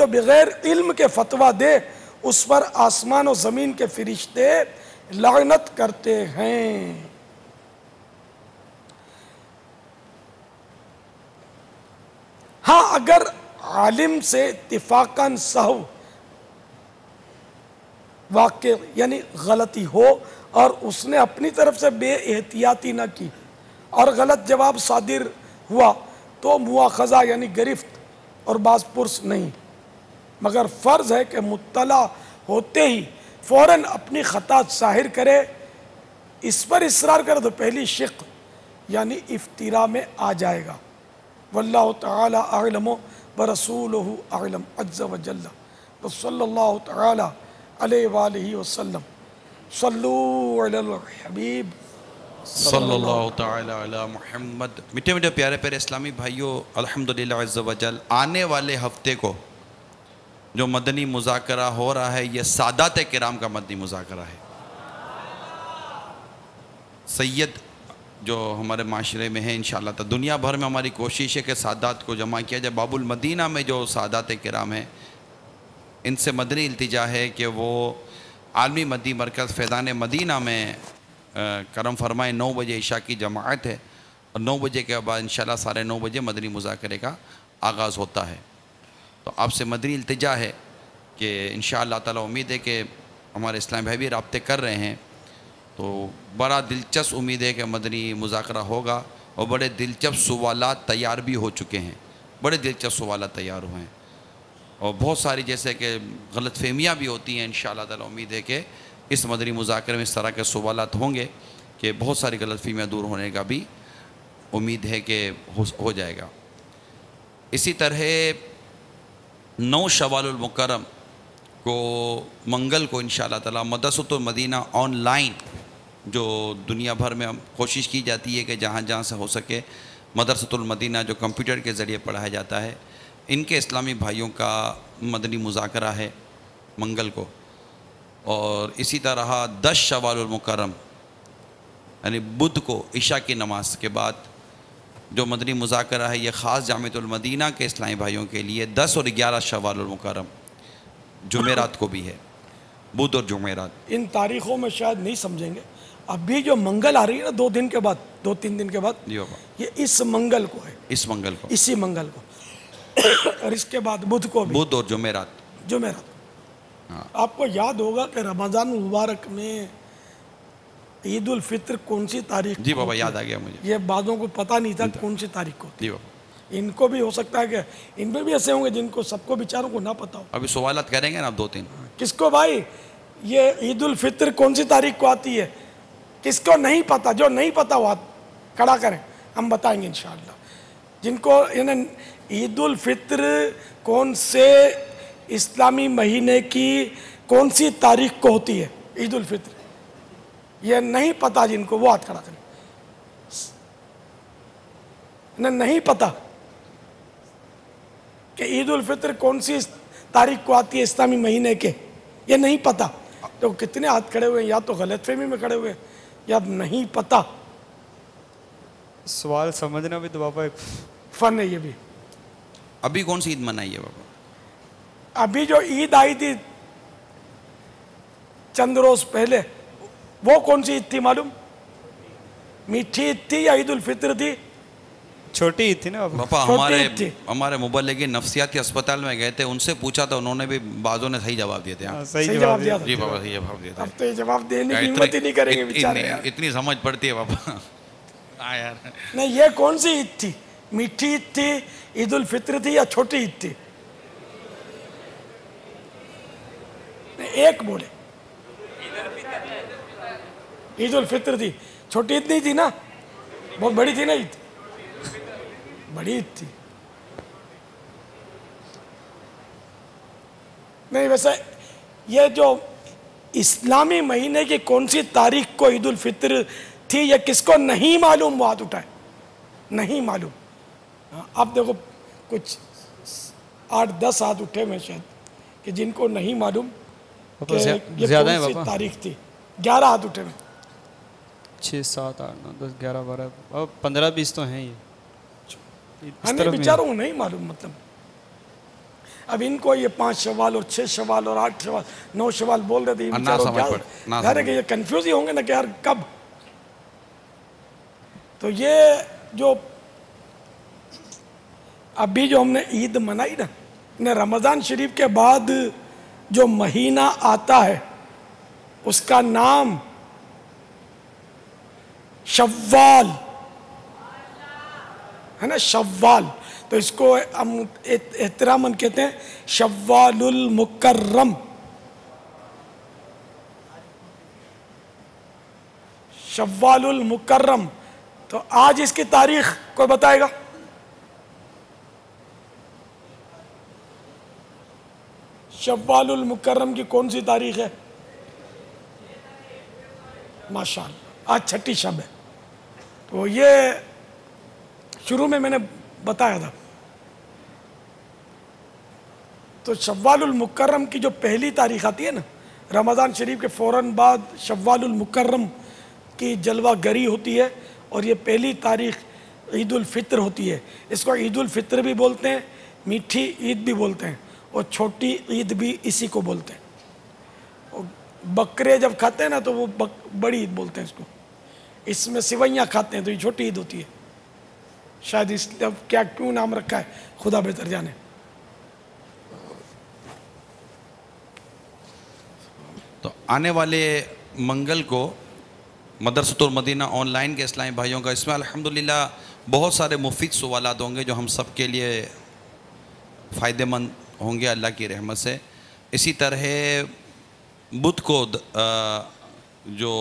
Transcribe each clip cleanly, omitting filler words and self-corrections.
जो बगैर इल्म के फतवा दे उस पर आसमान और ज़मीन के फरिश्ते लानत करते हैं। हाँ, अगर आलिम से इत्तिफाकन सहव वाक़े यानी गलती हो और उसने अपनी तरफ से बेएहतियाती न की और गलत जवाब सादिर हुआ तो मुआखज़ा यानी गिरफ्त और बाज़ पुरस नहीं, मगर फ़र्ज़ है कि मुत्तला होते ही फ़ौरन अपनी ख़ता ज़ाहिर करे। इस पर इसरार करे तो पहली शिक यानी इफ्तिरा में आ जाएगा। वल्लाहु तआला अअलम व रसूलुहु अअलम अज़्ज़ व जल्ल व सल्लल्लाहु तआला अलैहि व आलिहि वसल्लम। सल्लू अलल हबीब सल्लल्लाहु तआला अला मुहम्मद। मीठे मीठे प्यारे प्यारे इस्लामी भाइयों, अल्हम्दुलिल्लाह अज़्ज़ व जल आने वाले हफ्ते को जो मदनी मुज़ाकरा हो रहा है ये सादात किराम का मदनी मुज़ाकरा है। सैयद जो हमारे माशरे में है इंशाअल्लाह तो दुनिया भर में हमारी कोशिश है कि सादात को जमा किया जाए। बाबुल मदीना में जो सादात किराम हैं इनसे मदनी इल्तिजा है कि वो आलमी मदी मरकज़ फैज़ान मदीना में करम फरमाए। 9 बजे इशा की जमाअत है और 9 बजे के बाद इंशाअल्लाह 9:30 बजे मदनी मुज़ाकरे का आगाज़ होता है। तो आपसे मदनी इल्तिजा है कि इंशाअल्लाह ताला उम्मीद है कि हमारे इस्लामी भाई भी राब्ते कर रहे हैं, तो बड़ा दिलचस्प उम्मीद है कि मदनी मुज़ाकरा होगा और बड़े दिलचस्प सवालात तैयार भी हो चुके हैं। बड़े दिलचस्प सवालात तैयार हुए हैं और बहुत सारी जैसे कि गलतफहमियाँ भी होती हैं। इंशाअल्लाह ताला उम्मीद है कि इस मदनी मुज़ाकरे में इस तरह के सवालात होंगे कि बहुत सारी गलतफहमियाँ दूर होने का भी उम्मीद है कि हो जाएगा। इसी तरह 9 शवालुल मुकर्रम को मंगल को इंशाअल्लाह ताला मदरसतुल मदीना ऑनलाइन जो दुनिया भर में कोशिश की जाती है कि जहाँ जहाँ से हो सके मदरसतुल मदीना जो कंप्यूटर के ज़रिए पढ़ाया जाता है, इनके इस्लामी भाइयों का मदनी मुज़ाकरा है मंगल को। और इसी तरह 10 शवालुल मुकर्रम यानी बुध को इशा की नमाज के बाद जो मदनी मुज़ाकरा है ये ख़ास जामिअतुल मदीना के इस्लामी भाइयों के लिए 10 और 11 शवालुल मुकर्रम जुमेरात को भी है, बुध और जुमेरात। इन तारीख़ों में शायद नहीं समझेंगे। अभी जो मंगल आ रही है ना 2 दिन के बाद, 2-3 दिन के बाद, ये इस मंगल को है, इस मंगल को, इसी मंगल को और इसके बाद बुध को भी, बुध और जुमेरात। हाँ। आपको याद होगा कि रमज़ान मुबारक में ईद उल फित्र कौन सी तारीख? जी बाबा, याद आ गया मुझे। ये बादों को पता नहीं था कौन सी तारीख को। जी बाबा, इनको भी हो सकता है कि इनमें भी ऐसे होंगे जिनको सबको बेचारों को ना पता हो। अभी सवालत करेंगे ना आप 2-3। किसको भाई ये ईद उल फित्र कौन सी तारीख को आती है? किसको नहीं पता? जो नहीं पता वो खड़ा करें, हम बताएंगे इंशाअल्लाह। जिनको ईद उल फित्र कौन से इस्लामी महीने की कौन सी तारीख को होती है ईद उल फित्र, ये नहीं पता जिनको, वो हाथ खड़ा करें। नहीं पता कि ईद उल फित्र कौन सी तारीख को आती है इस्लामी महीने के, ये नहीं पता। तो कितने हाथ खड़े हुए हैं, या तो गलतफहमी में खड़े हुए या नहीं पता। सवाल समझना भी तो बाबा एक फन है ये भी। अभी कौन सी ईद मनाई है बाबा? अभी जो ईद आई थी चंद रोज पहले, वो कौन सी ईद थी मालूम? मीठी ईद थी या ईद उल फित्र थी? छोटी ईद थी ना बाबा। हमारे मुबल्लिग नफ्सियाती अस्पताल में गए थे, उनसे पूछा था, उन्होंने भी बाजों ने सही जवाब दिए थे। सही जवाब दिया था। जी बाबा, सही जवाब दिया था। अब तो ये जवाब देने की हिम्मत ही नहीं करेंगे बेचारे यार। इतनी समझ पड़ती है बाबा। हाँ यार। नहीं, ये कौन सी ईद थी? मीठी ईद थी, ईद उल फित्र थी या छोटी ईद थी? एक बोले। ईद उल फित्र थी। छोटी ईद नहीं थी ना, बहुत बड़ी थी ना ईद, बड़ी ईद थी। नहीं, वैसे ये जो इस्लामी महीने की कौन सी तारीख को ईद उल फित्र थी, ये किसको नहीं मालूम वो हाथ उठाए। नहीं मालूम। अब देखो कुछ 8-10 हाथ उठे में शायद कि जिनको नहीं मालूम कि ये ज्यादा कौन है सी बाबा। तारीख थी। 11 हाथ उठे में। 6, 7, 8, 9, 10, 11, 12, 15, 20 तो हैं ये। हमें बेचारों को नहीं मालूम। मतलब अब इनको ये 5 शवाल और 6 शवाल और 8 शवाल 9 शवाल बोल रहे थे, ये ना बेचारों समझ पड़े, ना क्या समझ कि ये कंफ्यूज ही होंगे ना कि यार कब। तो ये जो अभी जो हमने ईद मनाई ना, ने रमज़ान शरीफ के बाद जो महीना आता है उसका नाम शव्वाल है ना, शव्वाल। तो इसको हम एहतरामन कहते हैं शव्वालुल मुकर्रम, शव्वालुल मुकर्रम। तो आज इसकी तारीख कोई बताएगा? शव्वालुल मुकर्रम की कौन सी तारीख है? माशाअल्लाह, आज छठी शब है। तो ये शुरू में मैंने बताया था। तो शव्वालुल मुकर्रम की जो पहली तारीख आती है ना, रमज़ान शरीफ के फ़ौरन बाद शव्वालुल मुकर्रम की जलवा गरी होती है, और ये पहली तारीख ईद उल फित्र होती है। इसको ईद उल फित्र भी बोलते हैं, मीठी ईद भी बोलते हैं, और छोटी ईद भी इसी को बोलते हैं। और बकरे जब खाते हैं ना तो वो बड़ी ईद बोलते हैं इसको। इसमें सिवैयाँ खाते हैं तो ये छोटी ईद होती है शायद, इसलिए अब क्या क्यों नाम रखा है खुदा बेहतर जाने। तो आने वाले मंगल को मदरसतुल मदीना ऑनलाइन के इस्लामी भाइयों का, इसमें अल्हम्दुलिल्लाह बहुत सारे मुफीद सवालात होंगे जो हम सब के लिए फ़ायदेमंद होंगे अल्लाह की रहमत से। इसी तरह बुध को जो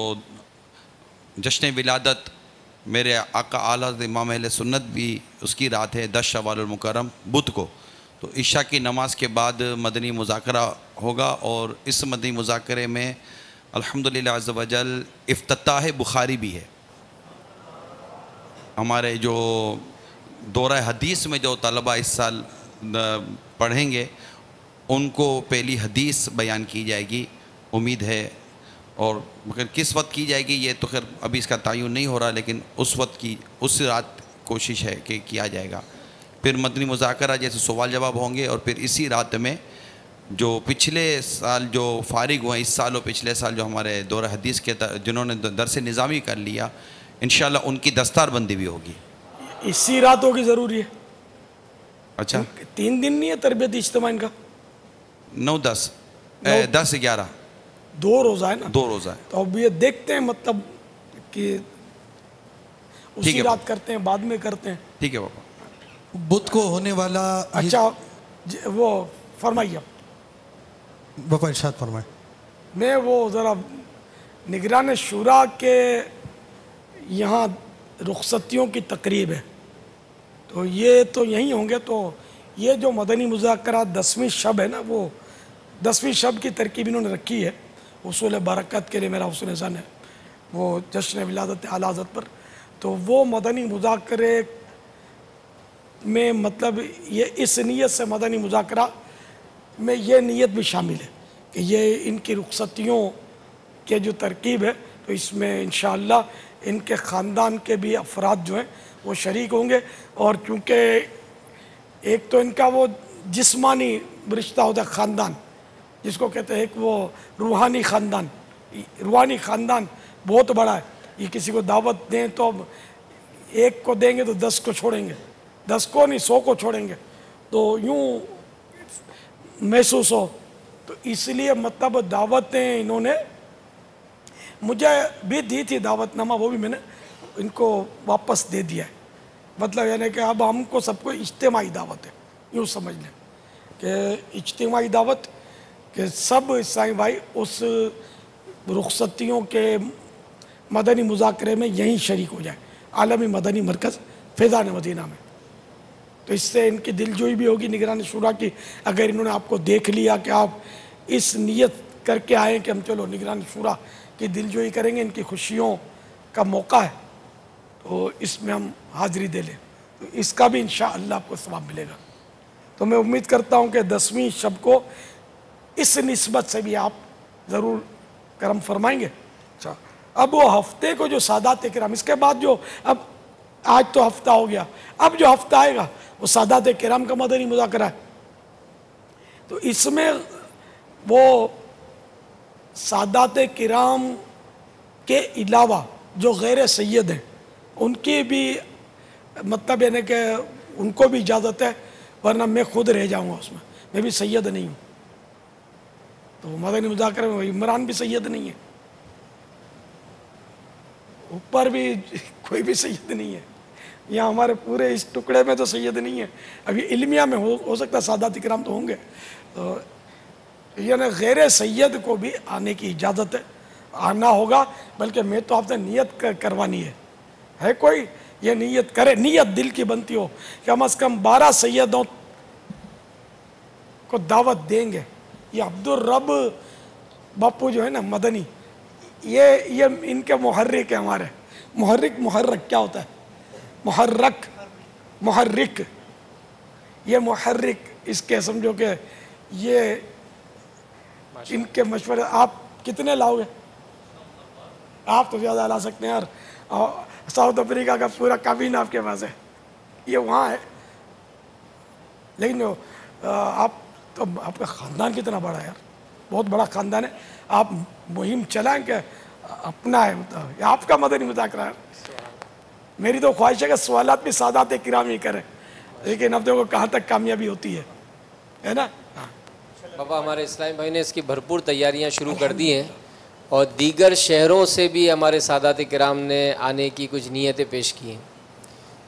जश्न विलादत मेरे आका आला इमाम अहले सुन्नत भी उसकी रात है 10 शव्वाल मुकर्रम बुध को। तो इशा की नमाज के बाद मदनी मुज़ाकरा होगा, और इस मदनी मुज़ाकरे में अल्हम्दुलिल्लाह अज़्ज़ व जल इफ्तिताह बुखारी भी है। हमारे जो दौरा हदीस में जो तलबा इस साल पढ़ेंगे उनको पहली हदीस बयान की जाएगी, उम्मीद है। और मगर किस वक्त की जाएगी ये तो खैर अभी इसका तयन नहीं हो रहा, लेकिन उस वक्त की उस रात कोशिश है कि किया जाएगा। फिर मदनी मुज़ाकरा जैसे सवाल जवाब होंगे, और फिर इसी रात में जो पिछले साल जो फारिग हुए इस साल और पिछले साल जो हमारे दौरा हदीस के जिन्होंने दरस निज़ामी कर लिया, इंशाल्लाह उनकी दस्तारबंदी भी होगी। इसी रात होगी, ज़रूरी है। अच्छा, 3 दिन नहीं है तरबियत इज्तिमा इनका? 9-10 10-11 2 रोज़ा है ना, 2 रोज़ा है। तो अब ये देखते हैं मतलब कि उसी है रात करते हैं, बाद में करते हैं। ठीक है बाबा। बुध को होने वाला अच्छा वो फरमाइए, बाबा इरशाद फरमाए। मैं वो ज़रा निगरान शुरा के यहाँ रुखसतियों की तकरीब है, तो ये तो यहीं होंगे। तो ये जो मदनी मुज़ाकरा 10वीं शब है ना, वो 10वीं शब की तरकीब इन्होंने रखी है उसूल बरकत के लिए। मेरा हुस्न ज़न है वो जश्न विलादत आला हज़रत पर। तो वो मदनी मुज़ाकरे में मतलब ये इस नीयत से मदनी मुज़ाकरा में ये नीयत भी शामिल है कि ये इनकी रुखसतियों के जो तरकीब है, तो इसमें इंशाअल्लाह इनके ख़ानदान के भी अफराद जो हैं वो शरीक होंगे। और चूँकि एक तो इनका वो जिस्मानी रिश्ता होता है ख़ानदान, जिसको कहते हैं एक वो रूहानी ख़ानदान। रूहानी ख़ानदान बहुत बड़ा है। ये किसी को दावत दें तो अब 1 को देंगे तो 10 को छोड़ेंगे, 10 को नहीं 100 को छोड़ेंगे, तो यूँ महसूस हो। तो इसलिए मतलब दावतें इन्होंने मुझे भी दी थी, दावतनामा, वो भी मैंने इनको वापस दे दिया है। मतलब यानी कि अब हमको सबको इज्तिमाई दावत है, यूँ समझ लें कि इज्तिमाई दावत कि सब ईसाई भाई उस रुखसतियों के मदनी मुज़ाकरे में यहीं शरीक हो जाए, आलमी मदनी मरकज़ फैज़ान मदीना में। तो इससे इनकी दिलजोई भी होगी निगरान शुरा की। अगर इन्होंने आपको देख लिया कि आप इस नियत करके आए कि हम चलो निगरान शुरा की दिलजोई करेंगे, इनकी खुशियों का मौका है, तो इसमें हम हाज़िरी दे लें, तो इसका भी इंशाअल्लाह आपको सवाब मिलेगा। तो मैं उम्मीद करता हूँ कि 10वीं शब को इस निस्बत से भी आप ज़रूर करम फरमाएंगे। अच्छा, अब वो हफ्ते को जो सादात किराम, इसके बाद जो अब आज तो हफ्ता हो गया, अब जो हफ्ता आएगा वो सादात किराम का मदनी मुज़ाकरा है। तो इसमें वो सादात किराम के अलावा जो गैर सैयद हैं उनकी भी मतलब यानी कि उनको भी इजाज़त है, वरना मैं खुद रह जाऊंगा उसमें, मैं भी सैयद नहीं हूँ। तो मदनी मुज़ाकरे में इमरान भी सैयद नहीं है, ऊपर भी कोई भी सैयद नहीं है, यहाँ हमारे पूरे इस टुकड़े में तो सैयद नहीं है। अभी इल्मिया में हो सकता है सादात इकराम तो होंगे, तो यानी गैर सैयद को भी आने की इजाज़त है, आना होगा। बल्कि मैं तो आपसे नियत करवानी है कोई ये नियत करे, नियत दिल की बनती हो कि कम से कम 12 सैयदों को दावत देंगे। ये अब्दुल रब बापू जो है ना मदनी, ये इनके मुहर्रिक है हमारे। मुहर्रक क्या होता है? मुहर्रिक, ये मुहर्रिक इसके समझो कि ये इनके मशवरे। आप कितने लाओगे? आप तो ज़्यादा ला सकते हैं यार, साउथ अफ्रीका का पूरा काबीना आपके पास है, ये वहाँ है। लेकिन आप तो आपका ख़ानदान कितना बड़ा है यार, बहुत बड़ा ख़ानदान है। आप मुहिम चलाएं कि अपना है, मतलब आपका मदनी मुज़ाकरा है। मेरी तो ख्वाहिश है कि सवालात भी सादात किराम ही करें, लेकिन अब देखो कहाँ तक कामयाबी होती है ना। बाबा हमारे इस्लामी भाई ने इसकी भरपूर तैयारियां शुरू कर दी हैं और दीगर शहरों से भी हमारे सादात किराम ने आने की कुछ नीयतें पेश की हैं।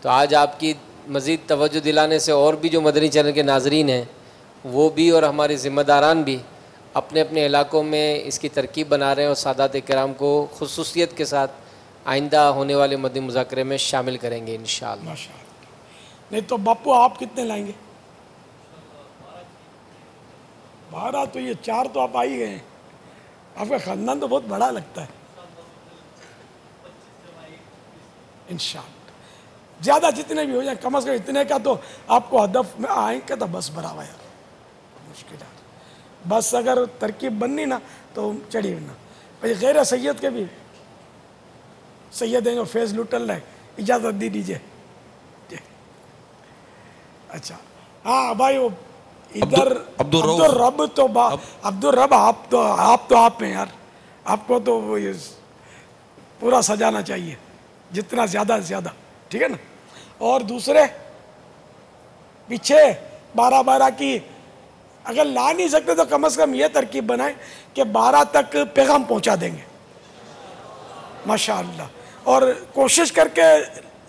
तो आज आपकी मज़ीद तवज्जो दिलाने से और भी जो मदनी चैनल के नाजरीन हैं वो भी और हमारे ज़िम्मेदारान भी अपने अपने इलाकों में इसकी तरकीब बना रहे हैं और सादात किराम को खुसूसियत के साथ आइंदा होने वाले मदनी मुज़ाकरे में शामिल करेंगे इंशाअल्लाह। माशाअल्लाह। नहीं तो बापू आप कितने लाएंगे? 12 तो ये 4 तो आप आ ही गए हैं, आपका ख़ानदान तो बहुत बड़ा लगता है। इंशाअल्लाह ज़्यादा जितने भी हो जाए, कम से कम इतने का तो आपको हदफ में आएंगे तो बस बराबर यार, मुश्किल है बस। अगर तरकीब बननी ना तो चढ़ी ना। भाई गैर सैयद के भी सैयद हैं जो फेस लुटल रहे, इजाज़त दी दीजिए। अच्छा हाँ भाई, वो इधर अब्दुल रब तो अब्दुल रब आप तो आप हैं यार, आपको तो वो ये पूरा सजाना चाहिए जितना ज़्यादा से ज़्यादा, ठीक है ना। और दूसरे पीछे 12 की अगर ला नहीं सकते तो कम से कम ये तरकीब बनाएं कि 12 तक पैगाम पहुंचा देंगे माशाअल्लाह। और कोशिश करके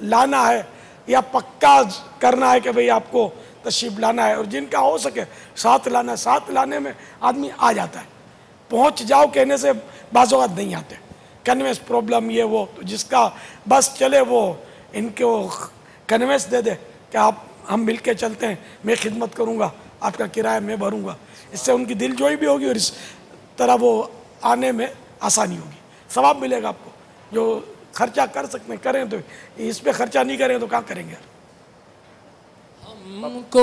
लाना है या पक्का करना है कि भाई आपको तशरीफ लाना है, और जिनका हो सके साथ लाना है। साथ लाने में आदमी आ जाता है, पहुंच जाओ कहने से बाज़ औक़ात नहीं आते, कन्वेंस प्रॉब्लम ये वो, तो जिसका बस चले वो इनको कन्वेंस दे दे कि आप हम मिल के चलते हैं, मैं खिदमत करूँगा, आपका किराया मैं भरूँगा। इससे उनकी दिलजोई भी होगी और इस तरह वो आने में आसानी होगी, सवाब मिलेगा आपको। जो खर्चा कर सकते हैं करें, तो इस पे खर्चा नहीं करें तो कहाँ करेंगे यार। हमको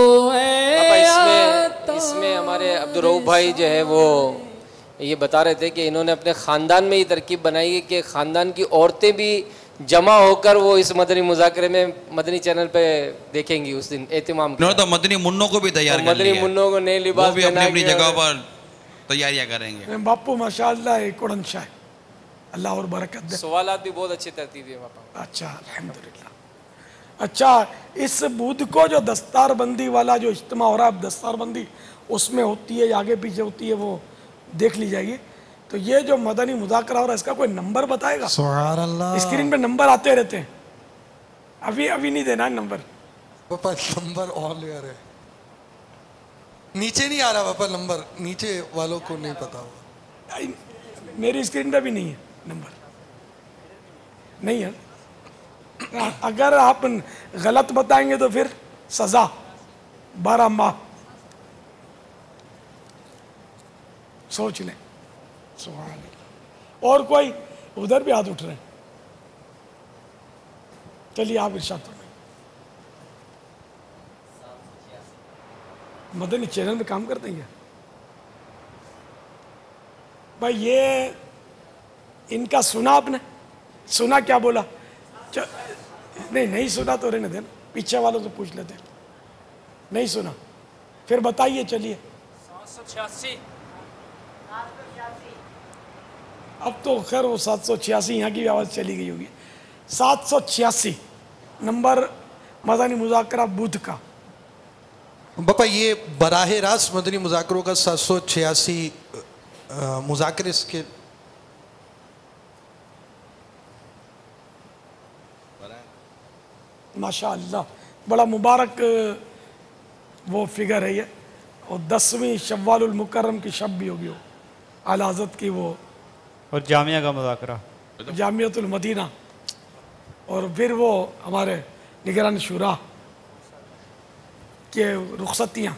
इसमें हमारे अब्दुल रऊफ भाई जो है वो ये बता रहे थे कि इन्होंने अपने ख़ानदान में ये तरकीब बनाई है कि ख़ानदान की औरतें भी जमा होकर वो इस मदनी मुज़ाकरे में मदनी चैनल पे देखेंगी उस दिन एहतिमाम। तो मदनी मुन्नों को भी तैयार कर लिया है, मदनी मुन्नों को नए लिबास भी अपनी अपनी जगह पर तैयारियां करेंगे। बापू माशाअल्लाह एक शाह, अल्लाह और बरकत दे। सवालात भी बहुत अच्छी तरतीब है बापा। अच्छा अल्हम्दुलिल्लाह। अच्छा इस बुध को जो दस्तारबंदी वाला जो इज्तिमा हो रहा है, दस्तारबंदी उसमें होती है, आगे पीछे होती है, वो देख ली जाएगी। तो ये जो मदनी मुज़ाकरा हो रहा है इसका कोई नंबर बताएगा? सुभान अल्लाह। स्क्रीन पे नंबर आते रहते हैं, अभी नहीं देना है नंबर। पापा नंबर ऑन लेयर है, नीचे नहीं आ रहा पापा नंबर, नीचे वालों को नहीं पता होगा। मेरी स्क्रीन पे भी नहीं है नंबर, नहीं है। अगर आप गलत बताएंगे तो फिर सजा 12 माह। सोच लें। सुभान अल्लाह। और कोई उधर भी हाथ उठ रहे हैं, चलिए आप इरशाद फरमाइए। मदनी चैनल में काम करते हैं भाई? ये इनका सुना आपने? सुना क्या बोला? नहीं सुना तो रहने देना, पीछे वालों से पूछ लेते हैं। नहीं सुना फिर बताइए। चलिए अब तो खैर वो 786 यहाँ की भी आवाज़ चली गई होगी। 786 नंबर मदनी मुज़ाकरा बुध का। बापा ये बराह रास्त मदनी मुज़ाकरों का 786 मुज़ाकरे इसके माशाअल्लाह बड़ा मुबारक वो फिगर है ये। और 10वीं शव्वालुल मुकर्रम की शब भी होगी वो आला हज़रत की वो और जामिया का मुज़ाकरा जामियतुल मदीना। और फिर वो हमारे निगरान शुरा के रुखसतियाँ।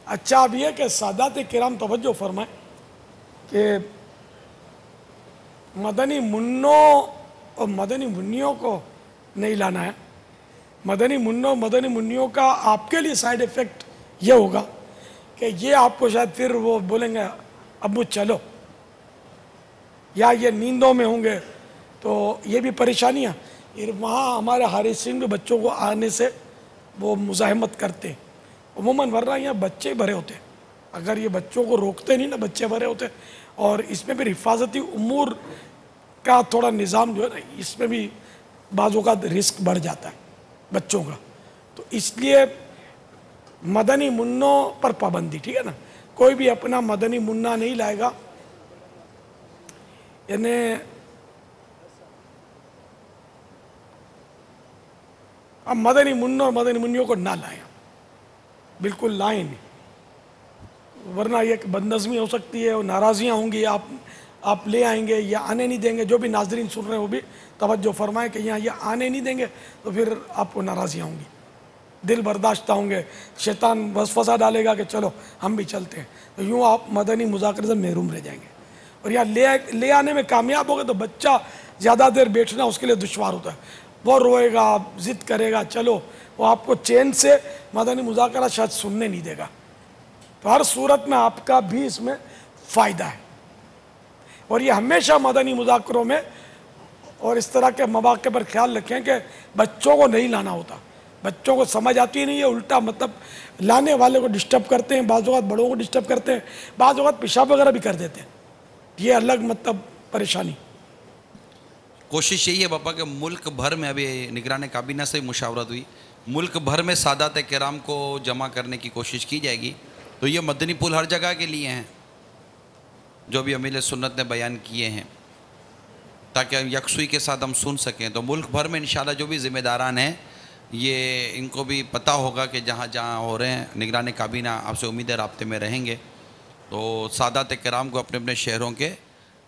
अच्छा अब यह कि सादात किराम तवज्जो फरमाएं कि मदनी मुन्नों और मदनी मुन्नियों को नहीं लाना है। मदनी मुन्नों मदनी मुन्नियों का आपके लिए साइड इफ़ेक्ट ये होगा कि ये आपको शायद फिर वो बोलेंगे अब्बू चलो, या ये नींदों में होंगे तो ये भी परेशानियाँ। ये वहाँ हमारे हारिस सिंह भी बच्चों को आने से वो मुज़ाहमत करते हैं उमूमन, वरना यहाँ बच्चे भरे होते हैं। अगर ये बच्चों को रोकते नहीं ना, बच्चे भरे होते हैं। और इसमें भी हिफाजती उमूर का थोड़ा निज़ाम जो है ना, इसमें भी बाज़ों का रिस्क बढ़ जाता है बच्चों का। तो इसलिए मदनी मुन्नों पर पाबंदी, ठीक है ना। कोई भी अपना मदनी मुन्ना नहीं लाएगा, यानी अब मदनी मुन्नों और मदनी मुन्नियों को ना लाएं, बिल्कुल लाएं नहीं, वरना ये बदनज़मी हो सकती है और नाराज़ियाँ होंगी। आप ले आएंगे या आने नहीं देंगे। जो भी नाजरीन सुन रहे हैं वो भी तवज्जो फरमाएं कि यहाँ ये आने नहीं देंगे तो फिर आपको नाराज़ियाँ होंगी, दिल बर्दाश्त होंगे, शैतान वसवसा डालेगा कि चलो हम भी चलते हैं। तो यूँ आप मदनी मुज़ाकरे से महरूम रह जाएंगे। और यहाँ ले आने में कामयाब हो गए तो बच्चा ज़्यादा देर बैठना उसके लिए दुश्वार होता है, वो रोएगा, ज़िद करेगा, चलो वो आपको चैन से मदनी मुज़ाकरा शायद सुनने नहीं देगा। तो हर सूरत में आपका भी इसमें फ़ायदा है। और ये हमेशा मदनी मुज़ाकरों में और इस तरह के मौक़े पर ख्याल रखें कि बच्चों को नहीं लाना होता। बच्चों को समझ आती नहीं है, उल्टा मतलब लाने वाले को डिस्टर्ब करते हैं, बाज़ औक़ात बड़ों को डिस्टर्ब करते हैं, बाज़ औक़ात पेशाब वगैरह भी कर देते हैं। ये अलग मतलब परेशानी। कोशिश यही है पापा कि मुल्क भर में, अभी निगरान काबीना से मुशावरत हुई, मुल्क भर में सादात किराम को जमा करने की कोशिश की जाएगी। तो ये मदनी पुल हर जगह के लिए हैं जो भी अमीर सुन्नत ने बयान किए हैं, ताकि यकसुई के साथ हम सुन सकें। तो मुल्क भर में इंशाल्लाह जो भी ज़िम्मेदारान हैं ये इनको भी पता होगा कि जहाँ जहाँ हो रहे हैं निगरान काबीना आपसे उम्मीद है राब्ते में रहेंगे। तो सादात किराम को अपने अपने शहरों के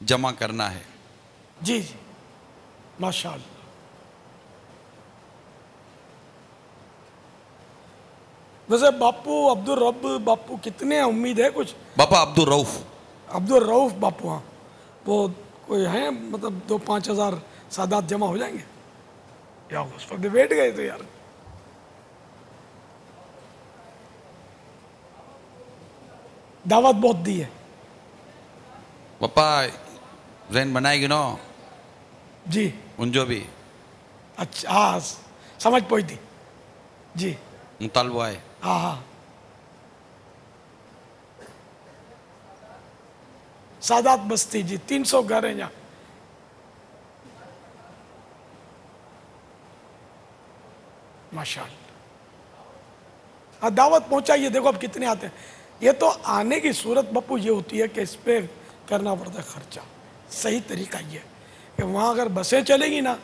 जमा करना है। जी जी माशाअल्लाह। वैसे बापू अब्दुल रब बापू कितने उम्मीद है कुछ? बापा अब्दुल रऊफ बापू, हाँ वो कोई हैं मतलब 2-5 हज़ार सादात जमा हो जाएंगे या उस पर बैठ गए तो यार। दावत बहुत दी है पापा, जैन बनाएगी ना जी उन जो भी। अच्छा हाँ समझ पहुँची जी, मुतालबा है। हाँ सादात बस्ती जी 300 घर हैं यहाँ। माशाअल्लाह, हाँ दावत पहुंचाइए। देखो अब कितने आते हैं। ये तो आने की सूरत बप्पू ये होती है कि इस पे करना पड़ता है खर्चा। सही तरीका ये कि वहाँ अगर बसें चलेगी ना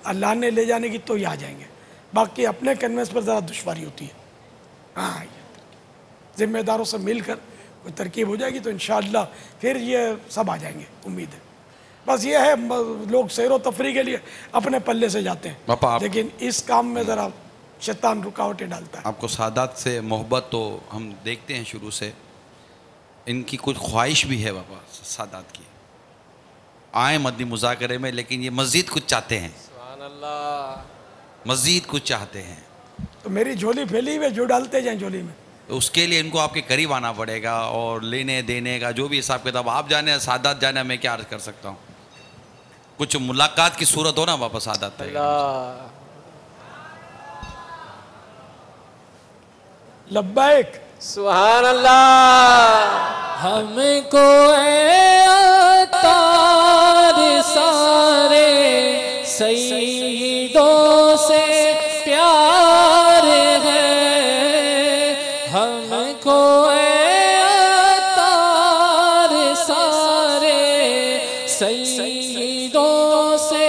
अल्लाह ने ले जाने की तो ये आ जाएंगे, बाकी अपने कन्वेंस पर ज़रा दुश्वारी होती है। हाँ जिम्मेदारों से मिलकर कोई तरकीब हो जाएगी तो इंशाअल्लाह फिर ये सब आ जाएंगे, उम्मीद है। बस ये है लोग सैर व तफरी के लिए अपने पल्ले से जाते हैं, लेकिन इस काम में ज़रा शैतान रुकावटें डालता है। आपको सादात से मोहब्बत तो हम देखते हैं शुरू से, इनकी कुछ ख्वाहिश भी है बाबा सादात की, आए मदनी मुज़ाकरे में, लेकिन ये मज़ीद कुछ चाहते हैं, मज़ीद कुछ चाहते हैं। तो मेरी झोली फैली हुई, जो डालते जाएं झोली में। तो उसके लिए इनको आपके करीब आना पड़ेगा और लेने देने का जो भी हिसाब किताब आप जाने, सादात जाने, मैं क्या अर्ज कर सकता हूँ। कुछ मुलाकात की सूरत हो ना वापस सादात लब्बैक सुभान अल्लाह। हमको अतार सारे सईदों से प्यार है, हमको अतार सारे सईदों से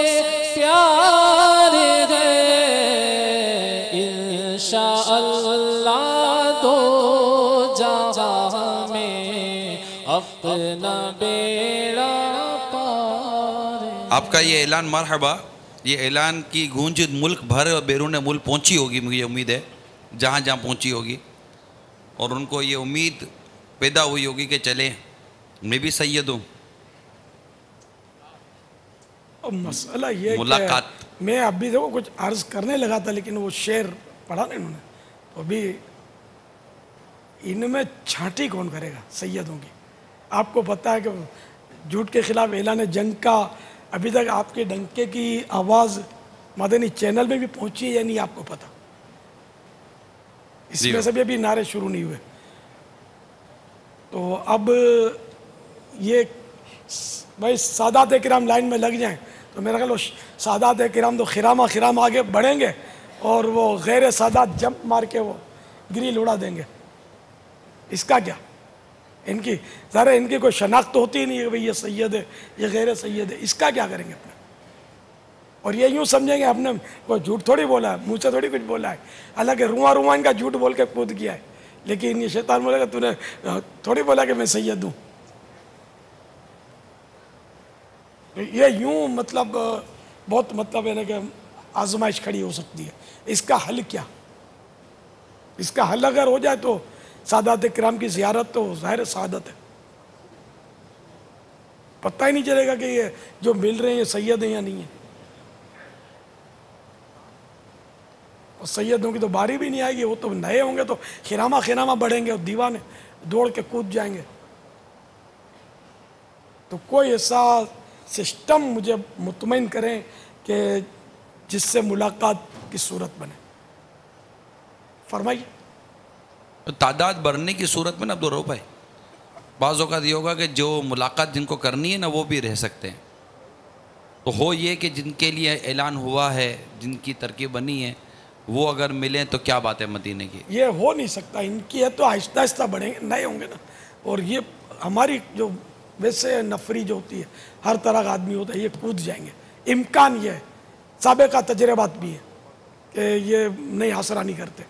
प्यार है। इंशाअल्लाह दो जहां में अपना बेड़ा पार। आपका ये ऐलान मरहबा, ये ऐलान की गूंज मुल्क भर और बैरून मुल्क पहुंची होगी, मुझे उम्मीद है जहाँ जहाँ पहुंची होगी, और उनको ये उम्मीद पैदा हुई होगी कि चले मैं भी सैयद हूँ। अब मसला ये मुलाकात, मैं अभी देखो कुछ अर्ज करने लगा था, लेकिन वो शेर पढ़ा नहीं उन्होंने, तो अभी इनमें छांटी कौन करेगा सैयदों की। आपको पता है कि झूठ के खिलाफ ऐलान जंग का अभी तक आपके डंके की आवाज़ मदनी चैनल में भी पहुंची है या नहीं आपको पता? इसमें से भी अभी नारे शुरू नहीं हुए। तो अब ये भाई सादात किराम लाइन में लग जाएं तो मेरा ख्याल सादात किराम तो खिरामा खिराम आगे बढ़ेंगे और वो गैर सादात जंप मार के वो ग्रिल उड़ा देंगे। इसका क्या? इनकी ज़रा इनकी कोई शनाख्त तो होती ही नहीं है भाई ये सैयद है ये गैर सैयद है, इसका क्या करेंगे अपने? और ये यूँ समझेंगे आपने कोई झूठ थोड़ी बोला है, मुँह से थोड़ी कुछ बोला है। हालांकि रुआ इनका झूठ बोल के कूद गया है, लेकिन ये शैतान बोलेगा तूने थोड़ी बोला कि मैं सैयद हूँ। ये यूँ मतलब बहुत मतलब है ना कि आजमाइश खड़ी हो सकती है। इसका हल क्या? इसका हल अगर हो जाए तो सादात किराम की ज़ियारत तो ज़ाहिर सादत है, पता ही नहीं चलेगा कि ये जो मिल रहे हैं ये सैयद हैं या नहीं है। और सैयदों की तो बारी भी नहीं आएगी, वो तो नए होंगे तो खिरामा खिरामा बढ़ेंगे और दीवाने दौड़ के कूद जाएंगे। तो कोई ऐसा सिस्टम मुझे मुतमईन करें कि जिससे मुलाकात की सूरत बने, फरमाइए। तो तादाद बढ़ने की सूरत में ना अब्दुल रऊफ भाई, बाज़ औक़ात ये होगा कि जो मुलाकात जिनको करनी है ना वो भी रह सकते हैं। तो हो ये कि जिनके लिए ऐलान हुआ है, जिनकी तरकीब बनी है, वो अगर मिलें तो क्या बात है मदीने की। ये हो नहीं सकता, इनकी है तो आहिस्ता आहिस्ता बढ़ेंगे, नए होंगे ना। और ये हमारी जो वैसे नफरी जो होती है, हर तरह का आदमी होता है, ये कूद जाएंगे। इम्कान ये है, साबिक़ा तजर्बात भी है कि ये नहीं आसरा नहीं करते।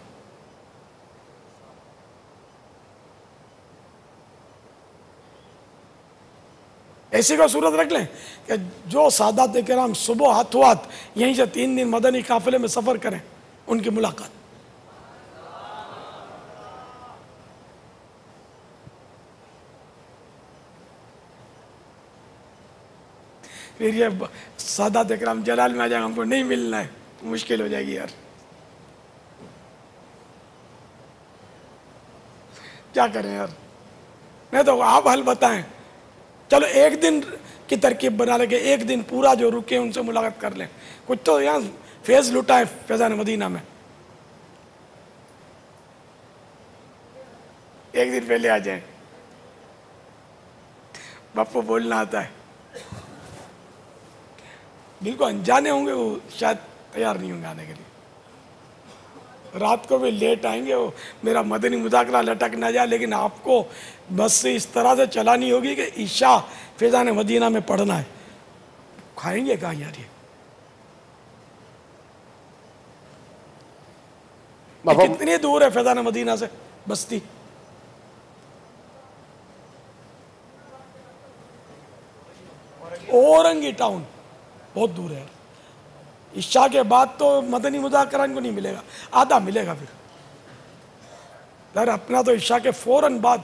ऐसी को सूरत रख लें कि जो सादात किराम सुबह हाथों हाथ यहीं से 3 दिन मदनी काफिले में सफ़र करें, उनकी मुलाकात। फिर ये सादात किराम जलाल में आ जाएगा, हमको नहीं मिलना है, तो मुश्किल हो जाएगी यार। क्या करें यार? नहीं तो आप हल बताएं। चलो एक दिन की तरकीब बना लेके एक दिन पूरा जो रुके उनसे मुलाकात कर लें। कुछ तो यहाँ फैज़ लुटा है फैज़ान मदीना में। एक दिन पहले आ जाए, बापू बोलना आता है। बिल्कुल अनजाने होंगे, वो शायद तैयार नहीं होंगे आने के लिए। रात को भी लेट आएंगे, वो मेरा मदनी मुज़ाकरा लटक ना जाए। लेकिन आपको बस से इस तरह से चलानी होगी कि ईशा फैज़ान मदीना में पढ़ना है। खाएंगे कहाँ यार? ये कितनी दूर है फैज़ान मदीना से बस्ती? औरंगी टाउन बहुत दूर है। ईशा के बाद तो मदनी मुज़ाकरा को नहीं मिलेगा, आधा मिलेगा। फिर यार अपना तो ईशा के फ़ौरन बाद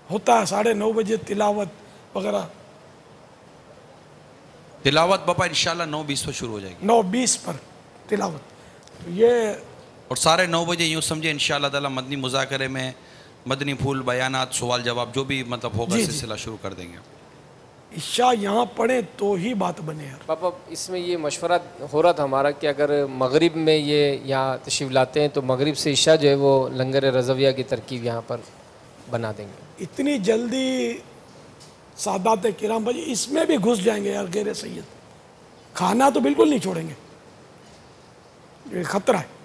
होता है 9:30 बजे तिलावत वगैरह। तिलावत बापा इंशाल्लाह 9:20 पर शुरू हो जाएगी, 9:20 पर तिलावत। तो ये और 9:30 बजे यूँ समझे इंशाल्लाह ताला मदनी मुज़ाकरे में मदनी फूल बयानात सवाल जवाब जो भी मतलब होगा सिलसिला शुरू कर देंगे। इशा यहाँ पढ़े तो ही बात बने यार। पापा इसमें ये मशवरा हो रहा था हमारा कि अगर मगरिब में ये यहाँ तशरीफ़ लाते हैं तो मगरिब से इशा जो है वो लंगर रज़विया की तरकीब यहाँ पर बना देंगे। इतनी जल्दी सादात किराम भाई इसमें भी घुस जाएंगे यार गैर सैयद, खाना तो बिल्कुल नहीं छोड़ेंगे, ये खतरा है।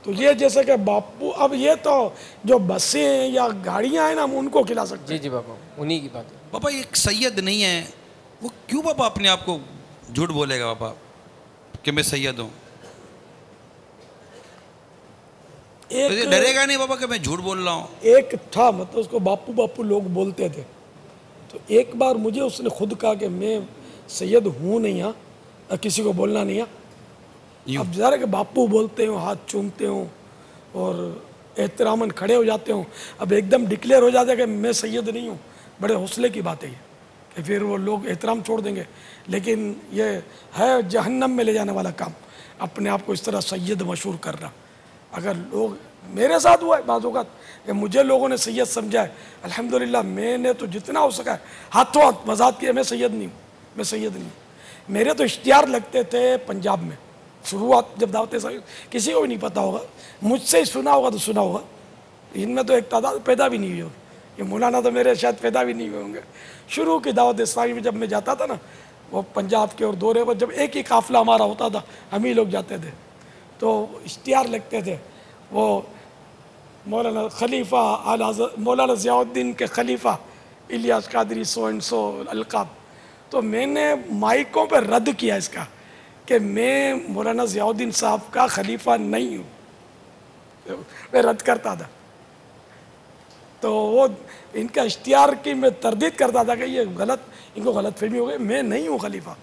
तो ये जैसे कि बापू, अब ये तो जो बसें या गाड़ियाँ हैं ना हम उनको खिला सकते हैं। जी जी पापा, उन्हीं की बात है। पापा एक सैयद नहीं है वो क्यों पापा अपने आप को झूठ बोलेगा पापा कि मैं सैयद हूँ? एक डरेगा नहीं पापा कि मैं झूठ बोल रहा हूँ? एक था मतलब उसको बापू बापू लोग बोलते थे, तो एक बार मुझे उसने खुद कहा कि मैं सैयद हूँ नहीं, यहाँ किसी को बोलना नहीं है। अब ज़रा कि बापू बोलते हो, हाथ चूमते हो और एहतरामन खड़े हो जाते हो, अब एकदम डिक्लेयर हो जाता है कि मैं सैयद नहीं हूँ, बड़े हौसले की बात है ये कि फिर वो लोग एहतराम छोड़ देंगे। लेकिन ये है जहन्नम में ले जाने वाला काम, अपने आप को इस तरह सैयद मशहूर करना। अगर लोग, मेरे साथ हुआ है बाज़ औक़ात कि मुझे लोगों ने सैयद समझा है, अल्हम्दुलिल्लाह मैंने तो जितना हो सका है हाथों हाथ वजाहत किया मैं सैयद नहीं हूँ, मैं सैयद नहीं हूँ। मेरे तो इश्तिहार लगते थे पंजाब में, शुरुआत जब दावत इस्लामी, किसी को भी नहीं पता होगा, मुझसे ही सुना होगा तो सुना होगा, इनमें तो एक तादाद पैदा भी नहीं हुई होगी, ये मौलाना तो मेरे शायद पैदा भी नहीं हुए होंगे। शुरू की दावत इस्लामी में जब मैं जाता था ना वो पंजाब के और दौरे पर, जब एक ही काफ़िला हमारा होता था, हम ही लोग जाते थे, तो इश्तिहार लगते थे वो मौलाना खलीफा आला मौलाना ज़ियाउद्दीन के खलीफा Ilyas Qadri so and so अलकाब। तो मैंने माइकों पर रद्द किया इसका कि मैं मौलाना ज़ियाउद्दीन साहब का खलीफा नहीं हूँ, मैं रद्द करता था। तो वो इनका इश्तिहार की मैं तरदीद करता था कि ये गलत, इनको गलत फहमी हो गई, मैं नहीं हूँ खलीफा।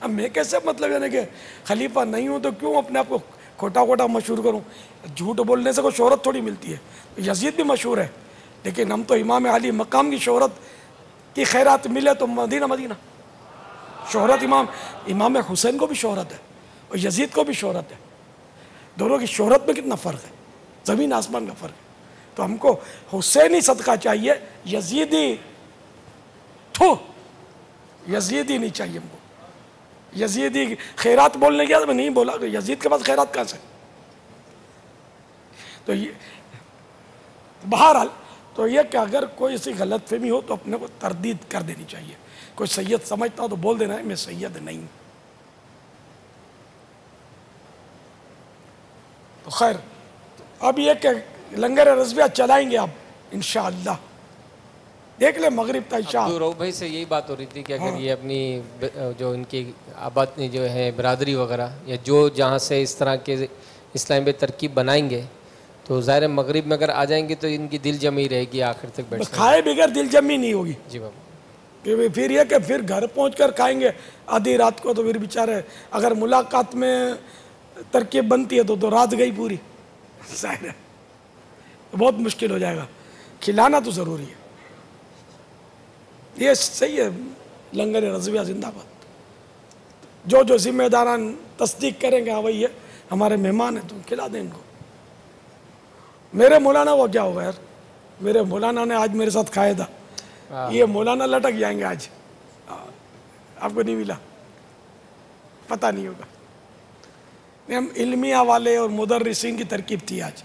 अब मैं कैसे मतलब यानी कि खलीफा नहीं हूँ तो क्यों अपने आप को खोटा खोटा मशहूर करूँ? झूठ बोलने से कोई शोहरत थोड़ी मिलती है। यजीद भी मशहूर है, लेकिन हम तो इमाम अली मकाम की शोहरत की खैरात मिले तो मदीना मदीना शोहरत, इमाम हुसैन को भी शोहरत है और यजीद को भी शोहरत है। दोनों की शोहरत में कितना फ़र्क है, ज़मीन आसमान का फ़र्क है। तो हमको हुसैनी सदका चाहिए, यजीदी यजीदी नहीं चाहिए हमको। यजीदी खैरात बोलने गया तो मैं नहीं बोला, यजीद के पास खैरात कहाँ से? तो ये बहरहाल तो ये कि अगर कोई ऐसी गलत फहमी हो तो अपने को तरदीद कर देनी चाहिए। कोई सैयद समझता हो तो बोल देना है मैं सैयद नहीं हूँ। तो खैर अब ये कि लंगर रज़विया चलाएंगे अब इंशाअल्लाह, देख ले मगरिब तक इशा। अब्दुल भाई से यही बात हो रही थी कि अगर ये अपनी जो इनकी आबाद जो है बरादरी वगैरह या जो जहाँ से इस तरह के इस्लाम में तरकीब बनाएंगे तो ज़ाहिर मगरिब में अगर आ जाएंगे तो इनकी दिल जमी रहेगी आखिर तक बैठ। खाए बगैर दिल जमी नहीं होगी जी बाबा। कि फिर ये कि फिर घर पहुंचकर खाएंगे आधी रात को, तो फिर बेचारे अगर मुलाकात में तरकीब बनती है तो रात गई पूरी, जाहिर है तो बहुत मुश्किल हो जाएगा। खिलाना तो ज़रूरी है, ये सही है। लंगर रज़विया जिंदाबाद। जो जो जिम्मेदारान तस्दीक करेंगे हाँ वही है हमारे मेहमान हैं, तो खिला दें इनको। मेरे मौलाना को क्या होगा यार, मेरे मौलाना ने आज मेरे साथ खाया था, ये मौलाना लटक जाएंगे आज। आपको नहीं मिला, पता नहीं होगा। हम इल्मिया वाले और मुदर्रिसीन की तरकीब थी आज।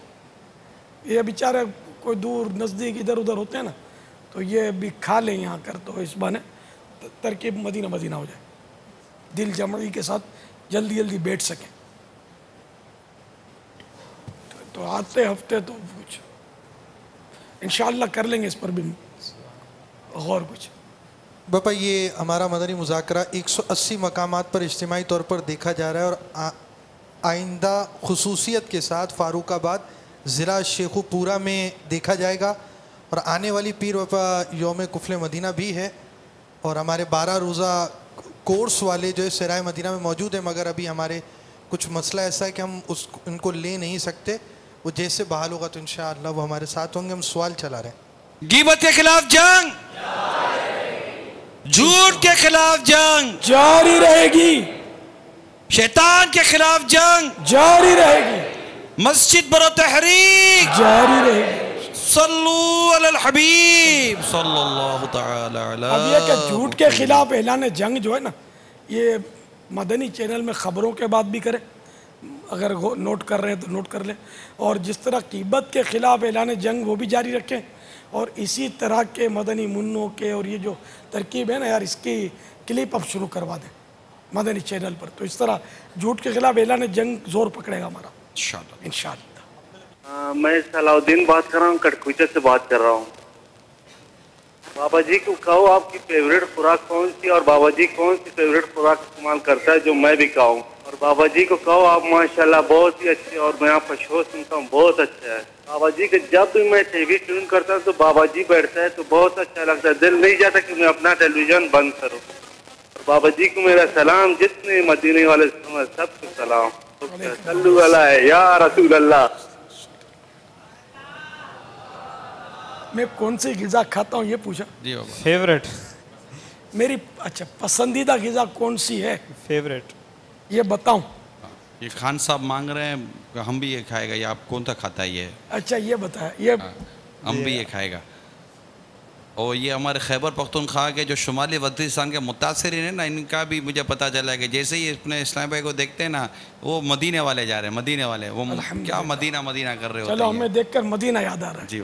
ये बेचारे कोई दूर नज़दीक इधर उधर होते हैं ना, तो ये भी खा लें यहाँ कर, तो इस बहाने तरकीब मदीना मदीना हो जाए, दिल जमई के साथ जल्दी जल्दी बैठ सकें। तो आते हफ्ते तो कुछ इंशाअल्लाह कर लेंगे इस पर भी और कुछ। बापा ये हमारा मदनी मुज़ाकरा 180 मकामात पर इज्तिमाई तौर पर देखा जा रहा है और आइंदा खुसूसियत के साथ फ़ारुखाबाद ज़िला शेखुपुरा में देखा जाएगा। और आने वाली पीर बापा यौम कुफल मदीना भी है और हमारे 12 रोज़ा कोर्स वाले जो है सराय मदीना में मौजूद है, मगर अभी हमारे कुछ मसला ऐसा है कि हम उनको ले नहीं सकते। वो जैसे बहाल होगा तो इंशाअल्लाह वो हमारे साथ होंगे। हम सवाल चला रहे हैं। गीबत के खिलाफ जंग, झूठ के खिलाफ जंग जारी रहेगी, शैतान के खिलाफ जंग जारी रहेगी, मस्जिद बरो तहरीक जारी रहेगी, सल्लू अलल हबीब सल्लल्लाहु तआला अलैहि। अब ये कि झूठ के खिलाफ ऐलान जंग जो है ना, ये मदनी चैनल में ख़बरों के बाद भी करें, अगर नोट कर रहे हैं तो नोट कर लें, और जिस तरह कीबत के ख़िलाफ़ ऐलान जंग वो भी जारी रखें, और इसी तरह के मदनी मुन्नों के और ये जो तरकीब है ना यार, इसकी क्लिप अब शुरू करवा दें मदनी चैनल पर, तो इस तरह झूठ के खिलाफ ऐलान जंग जोर पकड़ेगा हमारा इंशाअल्लाह। मैं सलाउद्दीन बात कर रहा हूँ, कटकुचा से बात कर रहा हूँ। बाबा जी को कहो आपकी फेवरेट खुराक कौन सी, और बाबा जी कौन सी फेवरेट खुराक इस्तेमाल करता है जो मैं भी खाऊं, और बाबा जी को कहो आप माशाल्लाह बहुत ही अच्छे, और मैं आपका शो सुनता हूँ बहुत अच्छा है। बाबा जी का जब भी मैं टीवी ट्यून करता हूँ तो बाबा जी बैठता है तो बहुत अच्छा लगता है, दिल नहीं जाता कि मैं अपना टेलीविजन बंद करूँ। और बाबा जी को मेरा सलाम, जितने मदीने वाले सबको सलाम, सल्लल्लाहु अलैहि या रसूल अल्लाह। मैं कौन सी ग़िज़ा खाता हूँ ये पूछा? जी बाबा। फेवरेट। मेरी अच्छा पसंदीदा ग़िज़ा कौन सी है फेवरेट ये बताऊं? ये खान साहब मांग रहे हैं कि हम भी ये खाएगा, या आप कौन सा खाता है ये? अच्छा ये बताया ये हम भी ये खाएगा। और ये हमारे खैबर पख्तूनख्वा के जो शुमाली वजीरिस्तान के मुतासिरीन है ना, इनका भी मुझे पता चला है कि जैसे ही अपने इस्लाम भाई को देखते हैं ना, वो मदीने वाले जा रहे हैं, मदीने वाले, वो क्या मदीना मदीना कर रहे होते हैं। चलो हमें देखकर मदीना याद आ रहा है। जी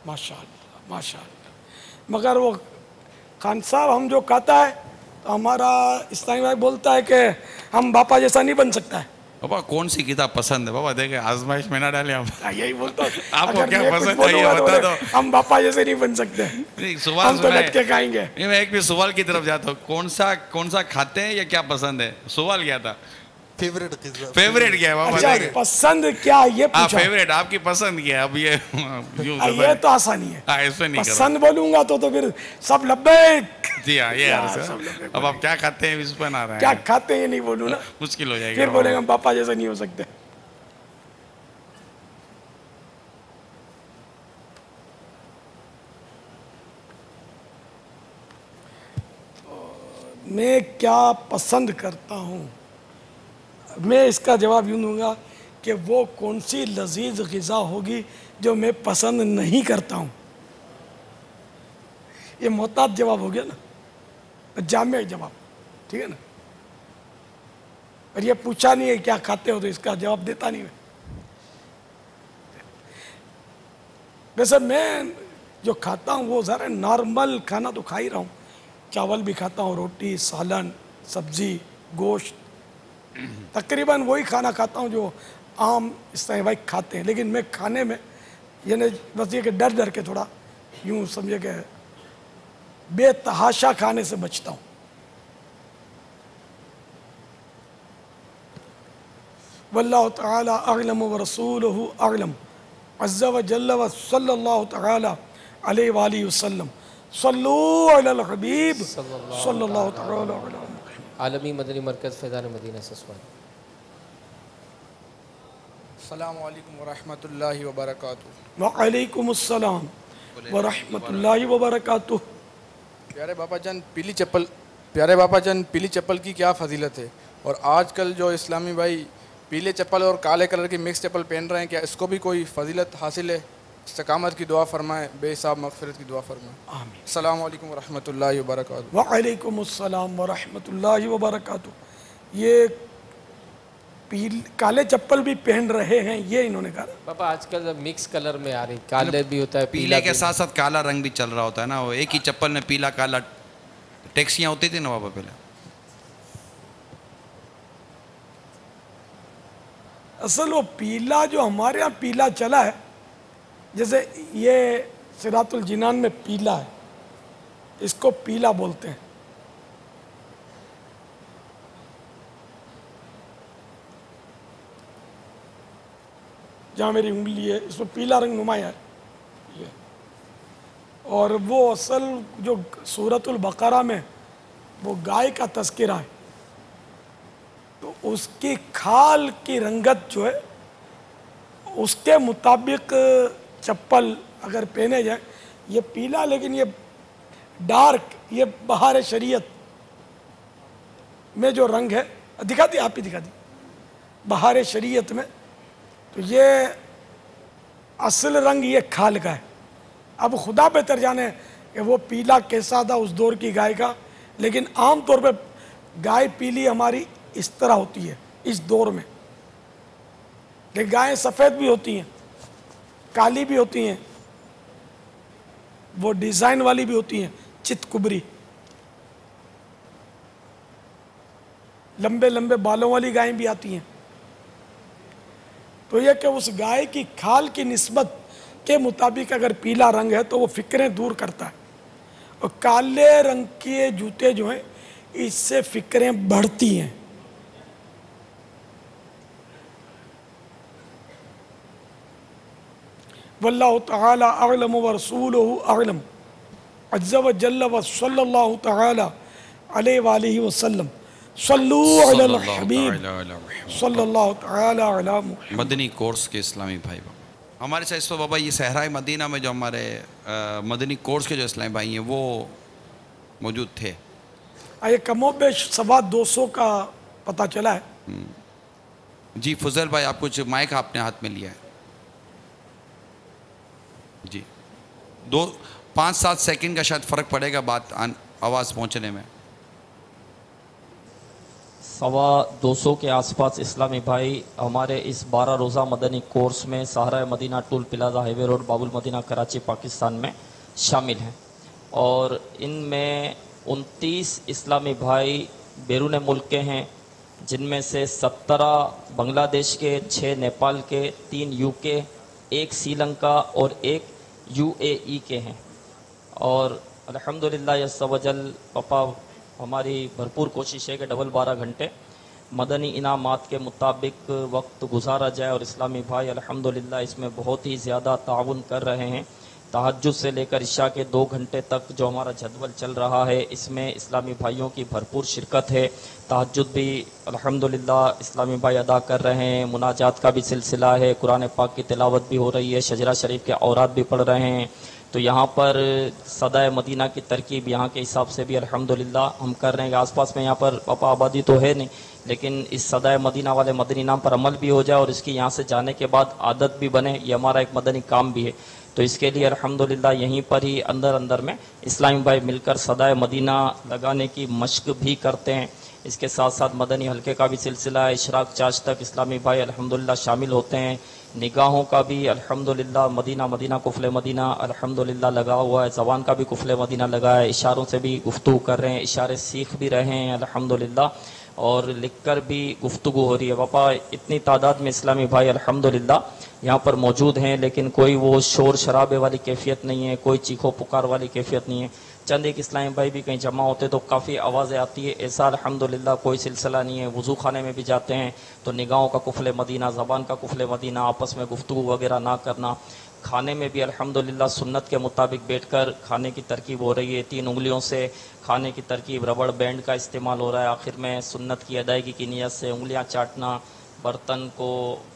माशाअल्लाह माशाअल्लाह। मगर वो खान साहब हम जो खाता है तो हमारा इस्लामी भाई बोलता है कि हम बापा जैसा नहीं बन सकता है। बाबा कौन सी किताब पसंद है? बाबा देखे आजमाइश में ना डाले आप। यही बोलता हूँ, आपको अगर क्या मैं कुछ पसंद है बोलूंगा ये तो बता बोले, दो। हम बापा जैसे नहीं बन सकते, नहीं, सवाल हम तो सुना है। लट के खाएंगे। नहीं, मैं एक भी सवाल की तरफ जाता हूँ, कौन सा खाते हैं या क्या पसंद है? सवाल क्या था? फेवरेट फेवरेट क्या है बाबा? अच्छा पसंद क्या ये हाँ पूछा? फेवरेट आपकी पसंद क्या है? अब ये ये तो आसानी है, इसमें नहीं पसंद बोलूंगा तो फिर सब लब्बैक। जी हाँ ये अब आप क्या खाते हैं इस पर आ रहा है। क्या खाते हैं ये नहीं बोलूँ ना, मुश्किल हो जाएगी। फिर बोलेंगे हम पापा जैसे नहीं हो सकते। मैं क्या पसंद करता हूँ, मैं इसका जवाब यूँ दूंगा कि वो कौन सी लजीज ग़िज़ा होगी जो मैं पसंद नहीं करता हूँ। ये मोहतात जवाब हो गया ना, जामे जवाब, ठीक है ना। और ये पूछा नहीं है क्या खाते हो तो इसका जवाब देता नहीं मैं। वैसे मैं जो खाता हूँ वो ज़रा नॉर्मल खाना तो खा ही रहा हूँ, चावल भी खाता हूँ, रोटी, सालन, सब्जी, गोश्त, तकरीबन वही खाना खाता हूँ जो आम इस्लामी भाई खाते हैं। लेकिन मैं खाने में यानी बस ये कि डर डर के थोड़ा यूँ समझे कि बेतहाशा खाने से बचता हूँ। वल्लाहु तआला अअलम व रसूलुहु अअलम अज़्ज़ा व जल्ल व सल्लल्लाहु तआला अलैहि व आलिहि वसल्लम सल्लू अलल हबीब सल्लल्लाहु तआला अलैहि वसल्लम। आलमी मदनी मरकज़ फैज़ान मदीना से सवाल। अस्सलामु अलैकुम व रहमतुल्लाहि व बरकातुहू। व अलैकुमुस्सलाम व रहमतुल्लाहि व बरकातुहू। प्यारे बाबा जान पीली चप्पल की क्या फजीलत है, और आजकल जो इस्लामी भाई पीले चप्पल और काले कलर की मिक्स चप्पल पहन रहे हैं, क्या इसको भी कोई फजीलत हासिल है? इस्तकामत की दुआ फरमाएं, बेहिसाब मग़फ़िरत की दुआ फरमाएं। आमीन। अस्सलामु अलैकुम व रहमतुल्लाहि व बरकातुहू। व अलैकुमुस्सलाम व रहमतुल्लाहि व बरकातुहू। ये काले चप्पल भी पहन रहे हैं ये इन्होंने कहा। पापा आजकल मिक्स कलर में आ रही, काले भी होता है, पीले के साथ साथ काला रंग भी चल रहा होता है ना, वो एक ही चप्पल में पीला काला। टैक्सियाँ होती थी ना बाबा पहले। असल वो पीला जो हमारे यहाँ पीला चला है, जैसे ये सिरातुल जिनान में पीला है, इसको पीला बोलते हैं। जहाँ मेरी उंगली है इसमें पीला रंग नुमाया है ये। और वो असल जो सूरतुल बकरा में वो गाय का तज़किरा है, तो उसकी खाल की रंगत जो है उसके मुताबिक चप्पल अगर पहने जाए, ये पीला लेकिन ये डार्क, ये बहार शरीयत में जो रंग है, दिखा दी आप ही दिखा दी, बहार शरीयत में तो ये असल रंग ये खाल का है। अब खुदा बेहतर जाने कि वो पीला कैसा था उस दौर की गाय का, लेकिन आम तौर पे गाय पीली हमारी इस तरह होती है इस दौर में। लेकिन गायें सफ़ेद भी होती हैं, काली भी होती हैं, वो डिज़ाइन वाली भी होती हैं, चितकुबरी, लंबे लंबे बालों वाली गायें भी आती हैं। तो यह कि उस गाय की खाल की निस्बत के मुताबिक अगर पीला रंग है तो वो फिक्रें दूर करता है, और काले रंग के जूते जो हैं इससे फिक्रें बढ़ती हैं। वल्लाहु तआला अअलम व रसूलुहु अअलम अज़्ज़ व जल्ल व सल्लल्लाहु तआला अलैहि व आलिहि वसल्लम सल्लू अलल हबीब सल्लल्लाहु तआला अला मुहम्मद। मदनी कोर्स के इस्लामी भाई बाबा हमारे साथ इस वक्त बाबा ये सहराए मदीना में जो हमारे मदनी कोर्स के जो इस्लामी भाई हैं वो मौजूद थे। ये कमोबेश 225 का पता चला है। जी फजल भाई, आप कुछ माइक आपने हाथ में लिया है जी। 5-7 सेकंड का शायद फ़र्क पड़ेगा बात आवाज़ पहुंचने में। 225 के आसपास इस्लामी भाई हमारे इस 12 रोज़ा मदनी कोर्स में Sahrae Madina toll plaza highway road Babul Madina Karachi Pakistan में शामिल हैं, और इनमें 29 इस्लामी भाई बैरून मुल्क के हैं, जिनमें से 17 बांग्लादेश के, 6 नेपाल के, 3 यूके, 1 श्रीलंका और 1 यूएई के हैं। और अल्हम्दुलिल्लाह यस्सवजल पापा हमारी भरपूर कोशिश है कि डबल 12 घंटे मदनी इनामात के मुताबिक वक्त गुजारा जाए, और इस्लामी भाई अल्हम्दुलिल्लाह इसमें बहुत ही ज़्यादा ताउन कर रहे हैं। तहज्जुद से लेकर इशा के 2 घंटे तक जो हमारा जदवल चल रहा है इसमें इस्लामी भाइयों की भरपूर शिरकत है। तहज्जुद भी अल्हम्दुलिल्लाह इस्लामी भाई अदा कर रहे हैं, मुनाजात का भी सिलसिला है, कुरान पाक की तिलावत भी हो रही है, शजरा शरीफ के औरात भी पढ़ रहे हैं। तो यहाँ पर सदाए मदीना की तरकीब यहाँ के हिसाब से भी अल्हम्दुलिल्लाह हम कर रहे हैं। आसपास में यहाँ पर पापा आबादी तो है नहीं, लेकिन इस सदाए मदीना वाले मदनी नाम पर अमल भी हो जाए और इसकी यहाँ से जाने के बाद आदत भी बने, ये हमारा एक मदनी काम भी है। तो इसके लिए अल्हम्दुलिल्लाह यहीं पर ही अंदर अंदर में इस्लामी भाई मिलकर सदाए मदीना लगाने की मशक भी करते हैं। इसके साथ साथ मदनी हल्के का भी सिलसिला है, इशराक चाश तक इस्लामी भाई अल्हम्दुलिल्लाह शामिल होते हैं। निगाहों का भी अल्हम्दुलिल्लाह मदीना मदीना कुफले मदीना अल्हम्दुलिल्लाह लगा हुआ है, ज़बान का भी कुफले मदीना लगा है, इशारों से भी गुफ्तगू कर रहे हैं, इशारे सीख भी रहे हैं अल्हम्दुलिल्लाह, और लिखकर भी गुफ्तगू हो रही है। पापा इतनी तादाद में इस्लामी भाई अल्हम्दुलिल्लाह यहाँ पर मौजूद हैं, लेकिन कोई वो शोर शराबे वाली कैफियत नहीं है, कोई चीखो पुकार वाली कैफियत नहीं है। चंद एक इस्लामी भाई भी कहीं जमा होते तो काफ़ी आवाज़ें आती है, ऐसा अल्हम्दुलिल्लाह कोई सिलसिला नहीं है। वज़ू खाने में भी जाते हैं तो निगाहों का कुफले मदीना, ज़बान का कुफले मदीना, आपस में गुफ्तगू वगैरह ना करना। खाने में भी अल्हम्दुलिल्लाह सुन्नत के मुताबिक बैठकर खाने की तरकीब हो रही है, 3 उंगलियों से खाने की तरकीब, रबड़ बैंड का इस्तेमाल हो रहा है। आखिर में सुन्नत की अदायगी की नीयत से उंगलियां चाटना, बर्तन को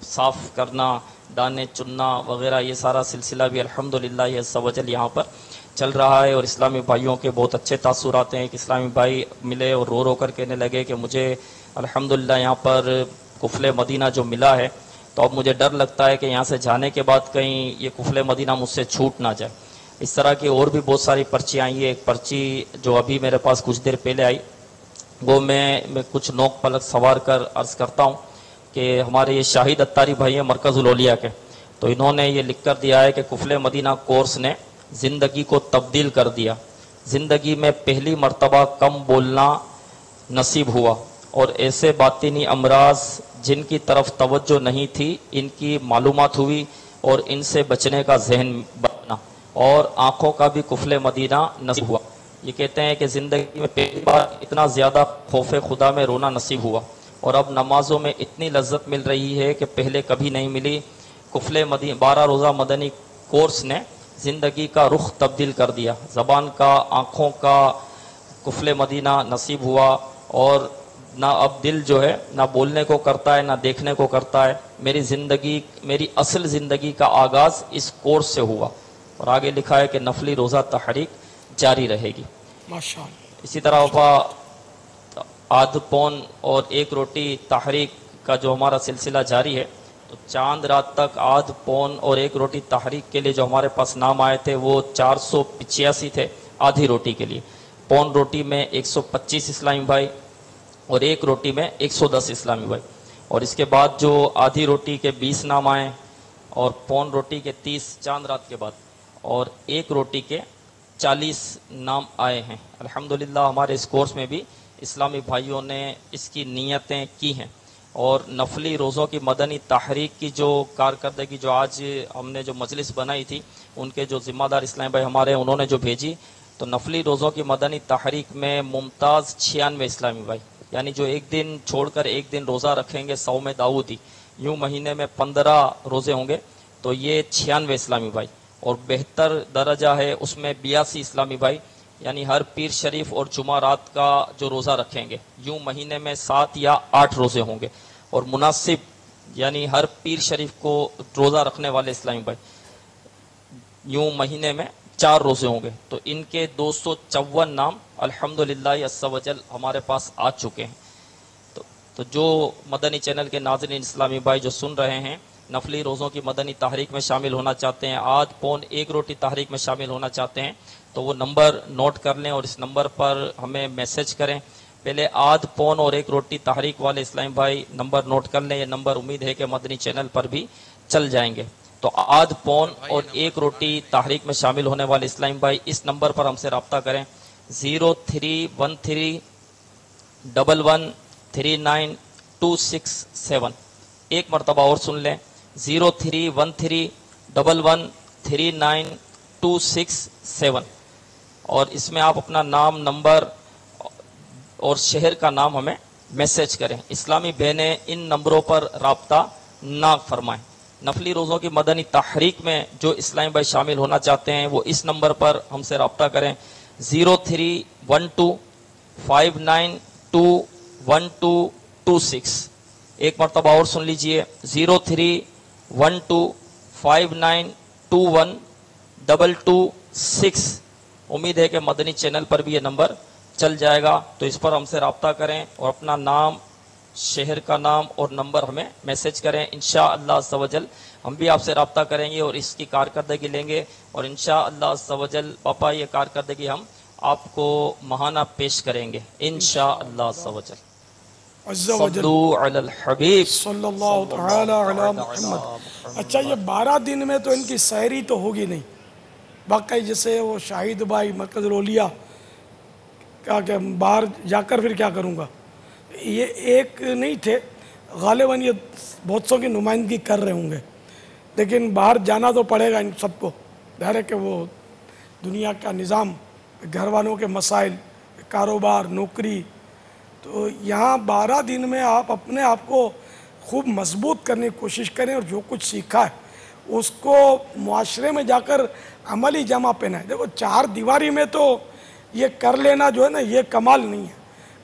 साफ़ करना, दाने चुनना वगैरह, ये सारा सिलसिला भी अल्हम्दुलिल्लाह ये सवजल यहाँ पर चल रहा है। और इस्लामी भाइयों के बहुत अच्छे तासुर आते हैं कि इस्लामी भाई मिले और रो कर कहने लगे कि मुझे अल्हम्दुलिल्लाह यहाँ पर कुफले मदीना जो मिला है, तो अब मुझे डर लगता है कि यहाँ से जाने के बाद कहीं ये कुफले मदीना मुझसे छूट ना जाए। इस तरह की और भी बहुत सारी पर्ची आई है। एक पर्ची जो अभी मेरे पास कुछ देर पहले आई, वो मैं कुछ नोक पलक सवार कर अर्ज़ करता हूँ कि हमारे ये शाहिद अत्तारी भाई हैं मरकज़ुल औलिया के, तो इन्होंने ये लिख कर दिया है कि कुफले मदीना कोर्स ने ज़िंदगी को तब्दील कर दिया। ज़िंदगी में पहली मर्तबा कम बोलना नसीब हुआ, और ऐसे बातिनी अमराज जिनकी तरफ तवज्जो नहीं थी इनकी मालूमात हुई, और इनसे बचने का जहन बना, और आँखों का भी कुफले मदीना नसीब हुआ। ये कहते हैं कि ज़िंदगी में पहली बार इतना ज़्यादा खौफ खुदा में रोना नसीब हुआ, और अब नमाज़ों में इतनी लज्जत मिल रही है कि पहले कभी नहीं मिली। कुफले मदीना 12 रोज़ा मदनी कोर्स ने ज़िंदगी का रुख तब्दील कर दिया। ज़बान का, आँखों का कुफले मदीना नसीब हुआ, और ना अब दिल जो है ना बोलने को करता है ना देखने को करता है। मेरी ज़िंदगी, मेरी असल ज़िंदगी का आगाज़ इस कोर्स से हुआ। और आगे लिखा है कि नफली रोज़ा तहरीक जारी रहेगी माशाअल्लाह। इसी तरह वफा आध पौन और 1 रोटी तहरीक का जो हमारा सिलसिला जारी है, तो चांद रात तक आध पौन और एक रोटी तहरीक के लिए जो हमारे पास नाम आए थे वो 485 थे आधी रोटी के लिए। पौन रोटी में 125 इस्लामी भाई और एक रोटी में 110 इस्लामी भाई। और इसके बाद जो आधी रोटी के 20 नाम आए और पौन रोटी के 30 चांद रात के बाद और एक रोटी के 40 नाम आए हैं। अल्हम्दुलिल्लाह हमारे इस कोर्स में भी इस्लामी भाइयों ने इसकी नियतें की हैं और नफली रोज़ों की मदनी तहरीक की जो कारकर्दगी जो आज हमने जो मजलिस बनाई थी उनके जो ज़िम्मेदार इस्लामी भाई हमारे उन्होंने जो भेजी, तो नफली रोज़ों की मदनी तहरीक में मुमताज़ 96 इस्लामी भाई, यानी जो एक दिन छोड़कर एक दिन रोज़ा रखेंगे 100 में दाऊदी, यूँ महीने में 15 रोज़े होंगे तो ये 96 इस्लामी भाई। और बेहतर दर्जा है उसमें 82 इस्लामी भाई, यानी हर पीर शरीफ और जुमा रात का जो रोज़ा रखेंगे यूँ महीने में 7 या 8 रोज़े होंगे। और मुनासिब यानी हर पीर शरीफ को रोज़ा रखने वाले इस्लामी भाई यूँ महीने में 4 रोज़े होंगे। तो इनके 254 नाम अल्हम्दुलिल्लाह अज़्ज़ा वजल हमारे पास आ चुके हैं। तो जो मदनी चैनल के नाज़रीन इस्लामी भाई जो सुन रहे हैं, नफली रोज़ों की मदनी तहरीक में शामिल होना चाहते हैं, आध पौन एक रोटी तहरीक में शामिल होना चाहते हैं, तो वो नंबर नोट कर लें और इस नंबर पर हमें मैसेज करें। पहले आध पौन और एक रोटी तहरीक वाले इस्लामी भाई नंबर नोट कर लें। ये नंबर उम्मीद है कि मदनी चैनल पर भी चल जाएंगे। तो आध पौन और एक रोटी तहरीक में शामिल होने वाले इस्लामी भाई इस नंबर पर हमसे रब्ता करें 0313113927। एक मरतबा और सुन लें 0313113927। और इसमें आप अपना नाम, नंबर और शहर का नाम हमें मैसेज करें। इस्लामी बहनें इन नंबरों पर रब्ता ना फरमाएं। नफली रोज़ों की मदनी तहरीक में जो इस्लामी भाई शामिल होना चाहते हैं वो इस नंबर पर हमसे रब्ता करें 0312592126। एक मरतबा और सुन लीजिए 0312592126। उम्मीद है कि मदनी चैनल पर भी ये नंबर चल जाएगा। तो इस पर हमसे रब्ता करें और अपना नाम, शहर का नाम और नंबर हमें मैसेज करें। इंशाअल्लाह अज़्ज़ा वजल हम भी आपसे रब्ता करेंगे और इसकी कारकर्दगी लेंगे और इंशाअल्लाह अज़्ज़ा वजल पापा ये कारकर्दगी हम आपको महाना पेश करेंगे इंशाअल्लाह अज़्ज़ा वजल। सल्लू अलल हबीब सल्लल्लाहु तआला अला मुहम्मद। अच्छा, ये 12 दिन में तो इनकी सहरी तो होगी नहीं, वाकई जैसे वो शाहिद भाई मरकज़ुल औलिया क्या क्या बाहर जाकर फिर क्या करूँगा, ये एक नहीं थे, गालिबन ये बहुत सौ की नुमाइंदगी कर रहे होंगे, लेकिन बाहर जाना तो पड़ेगा इन सबको। ज़ाहिर है कि वो दुनिया का निज़ाम, घर वालों के मसाइल, कारोबार, नौकरी, तो यहाँ 12 दिन में आप अपने आप को खूब मजबूत करने की कोशिश करें और जो कुछ सीखा है उसको मुआशरे में जाकर अमली जमा पहनाएं। देखो 4 दीवारी में तो ये कर लेना जो है ना, ये कमाल नहीं है।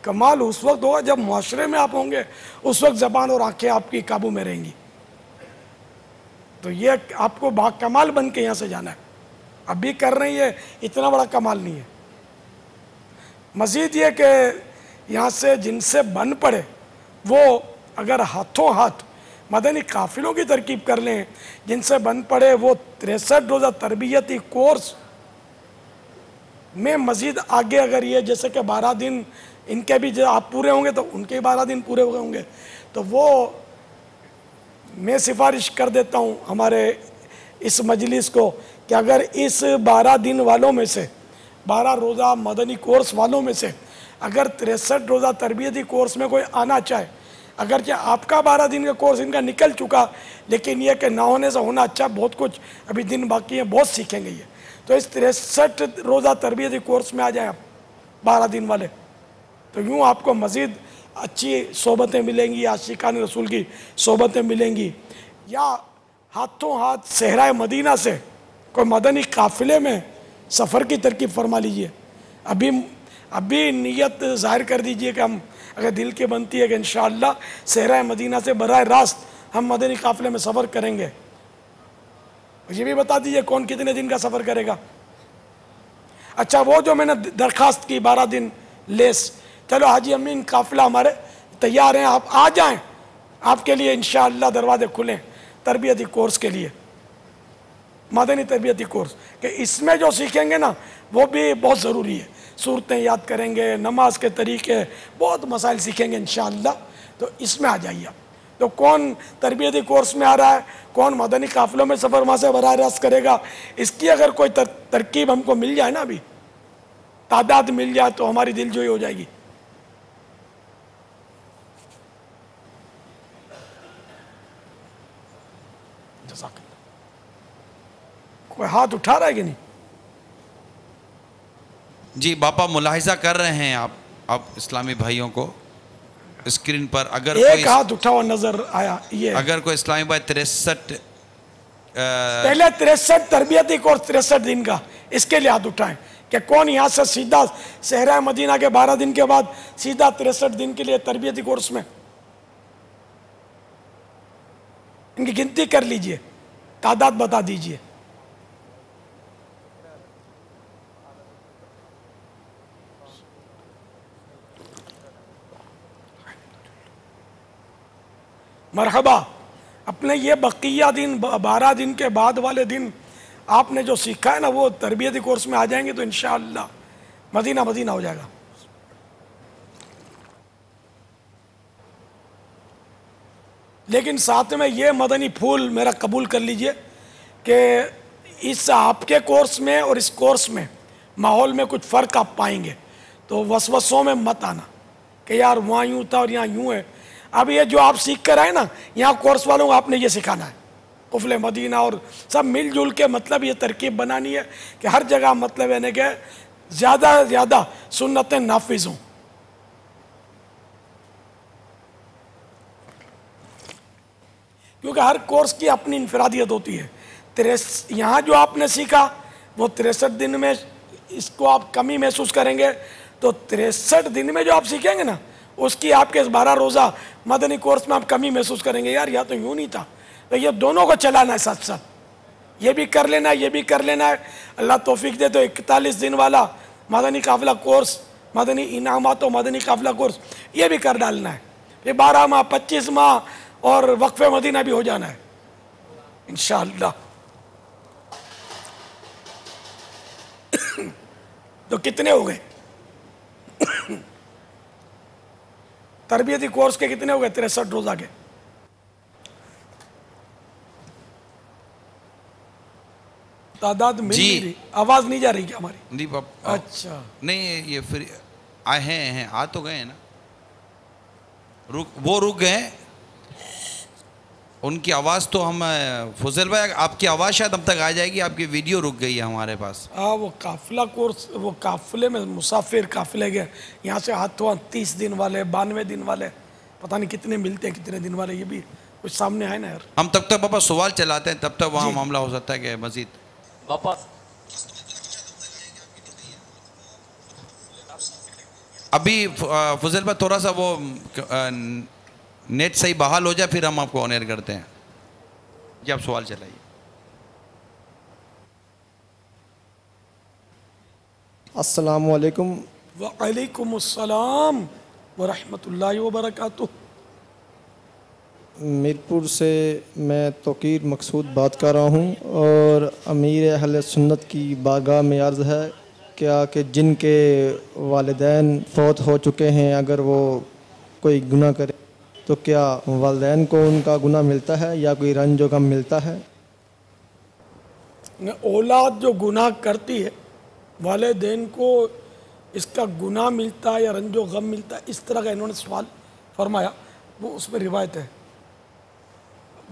कमाल उस वक्त होगा जब मुआशरे में आप होंगे, उस वक्त ज़बान और आंखें आपकी काबू में रहेंगी। तो ये आपको बाकमाल बन के यहाँ से जाना है। अभी कर रही है इतना बड़ा कमाल नहीं है। मज़ीद ये कि यहाँ से जिनसे बन पड़े वो अगर हाथों हाथ मदनी काफिलों की तरकीब कर लें, जिनसे बन पड़े वो 63 रोज़ा तरबियती कोर्स में मज़ीद आगे अगर ये जैसे कि 12 दिन इनके भी जो आप पूरे होंगे तो उनके 12 दिन पूरे हो गए होंगे, तो वो मैं सिफारिश कर देता हूँ हमारे इस मजलिस को कि अगर इस 12 दिन वालों में से 12 रोज़ा मदनी कोर्स वालों में से अगर 63 रोज़ा तरबियती कोर्स में कोई आना चाहे, अगरचे आपका 12 दिन का कोर्स इनका निकल चुका, लेकिन यह कि ना होने से होना अच्छा, बहुत कुछ अभी दिन बाकी है, बहुत सीखेंगे ये। तो इस 63 रोज़ा तरबियती कोर्स में आ जाए आप 12 दिन वाले, तो यूँ आपको मज़ीद अच्छी सोबतें मिलेंगी, आशिकान रसूल की सोबतें मिलेंगी। या हाथों हाथ सहराए मदीना से कोई मदनी काफ़िले में सफ़र की तरकीब फरमा लीजिए। अभी नीयत ज़ाहिर कर दीजिए कि हम अगर दिल की बनती है कि इंशाअल्लाह सहराए मदीना से बराह रास्त हम मदनी काफ़िले में सफ़र करेंगे। ये भी बता दीजिए कौन कितने दिन का सफ़र करेगा। अच्छा, वो जो मैंने दरख्वास्त की 12 दिन लेस, चलो हाजी अमीन काफ़िला हमारे तैयार हैं, आप आ जाएं, आपके लिए इंशाअल्लाह दरवाजे खुलें। तरबियती कोर्स के लिए, मदनी तरबियती कोर्स, कि इसमें जो सीखेंगे ना वो भी बहुत ज़रूरी है। सूरतें याद करेंगे, नमाज के तरीके, बहुत मसाइल सीखेंगे इंशाअल्लाह। तो इसमें आ जाइए आप। तो कौन तरबियती कोर्स में आ रहा है, कौन मदनी काफिलों में सफ़र वहाँ से बराह रास्त करेगा, इसकी अगर कोई तरकीब हमको मिल जाए ना, अभी तादाद मिल जाए तो हमारी दिलजोई हो जाएगी। कोई हाथ उठा रहा है कि नहीं? जी बापा, मुलाहिजा कर रहे हैं आप इस्लामी भाइयों को स्क्रीन पर। अगर एक हाथ उठा हुआ नजर आया, ये अगर कोई इस्लामी भाई 63 पहले 63 तरबियती कोर्स 63 दिन का, इसके लिए हाथ उठाएं कि कौन यहाँ से सीधा सहरा मदीना के 12 दिन के बाद सीधा 63 दिन के लिए तरबियती कोर्स में, इनकी गिनती कर लीजिए, तादाद बता दीजिए। मरहबा। अपने ये बकिया दिन 12 दिन के बाद वाले दिन आपने जो सीखा है ना, वो तरबियती कोर्स में आ जाएंगे तो इंशाअल्लाह मदीना मदीना हो जाएगा। लेकिन साथ में ये मदनी फूल मेरा कबूल कर लीजिए कि इस आपके कोर्स में और इस कोर्स में माहौल में कुछ फ़र्क आप पाएंगे, तो वसवसों में मत आना कि यार वहाँ यूँ था और यहाँ यूँ है। अब ये जो आप सीख कर आए ना, यहाँ कोर्स वालों को आपने ये सिखाना है, कुफले मदीना और सब मिलजुल के, मतलब ये तरकीब बनानी है कि हर जगह मतलब यानी कि ज़्यादा से ज़्यादा सुन्नतें नाफिज हों। क्योंकि हर कोर्स की अपनी इनफरादियत होती है। यहाँ जो आपने सीखा वो 63 दिन में इसको आप कमी महसूस करेंगे, तो 63 दिन में जो आप सीखेंगे ना, उसकी आपके इस 12 रोज़ा मदनी कोर्स में आप कमी महसूस करेंगे। यार या तो यूँ नहीं था, तो ये दोनों को चलाना है साथ साथ, ये भी कर लेना है, ये भी कर लेना है। अल्लाह तौफीक दे तो 41 दिन वाला मदनी काफिला कोर्स, मदनी इनामात और मदनी काफिला कोर्स, ये भी कर डालना है। ये 12 माह 25 माह और वक्फ़े मदीना भी हो जाना है इंशाअल्लाह। तो कितने हो गए? तरबियती कोर्स के कितने हो गए? 63 रोज़ा के। तादाद मिल नहीं रही, आवाज नहीं जा रही क्या हमारी? नहीं पापा, अच्छा नहीं ये फिर आए हैं आ तो गए हैं ना, रुक गए। उनकी आवाज़ तो हम फजल भाई, आपकी आवाज़ शायद अब तक आ जाएगी, आपकी वीडियो रुक गई है हमारे पास। वो काफिला कोर्स, वो काफिले में मुसाफिर काफिले के यहाँ से हाथों 30 दिन वाले, 92 दिन वाले, पता नहीं कितने मिलते हैं, कितने दिन वाले, ये भी कुछ सामने आए ना यार। हम तब तक पापा सवाल चलाते हैं, तब तक वहाँ मामला हो सकता है कि मजीद पापा अभी फजल भाई थोड़ा सा वो नेट सही बहाल हो जाए, फिर हम आपको ऑन एयर करते हैं। जी आप सवाल चलाइए। अस्सलाम वालेकुम। वालेकुम अस्सलाम व रहमतुल्लाहि व बरकातुहू। मीरपुर से मैं तौकीर मकसूद बात कर रहा हूँ और अमीर अहले सुन्नत की बारगाह में अर्ज़ है क्या कि जिनके वालिदैन फ़ौत हो चुके हैं, अगर वो कोई गुनाह करे तो क्या वालिदैन को उनका गुनाह मिलता है या कोई रंज व गम मिलता है? औलाद जो गुनाह करती है, वालिदैन को इसका गुनाह मिलता है या रंजो गम मिलता है, इस तरह का इन्होंने सवाल फरमाया। वो उसमें रिवायत है,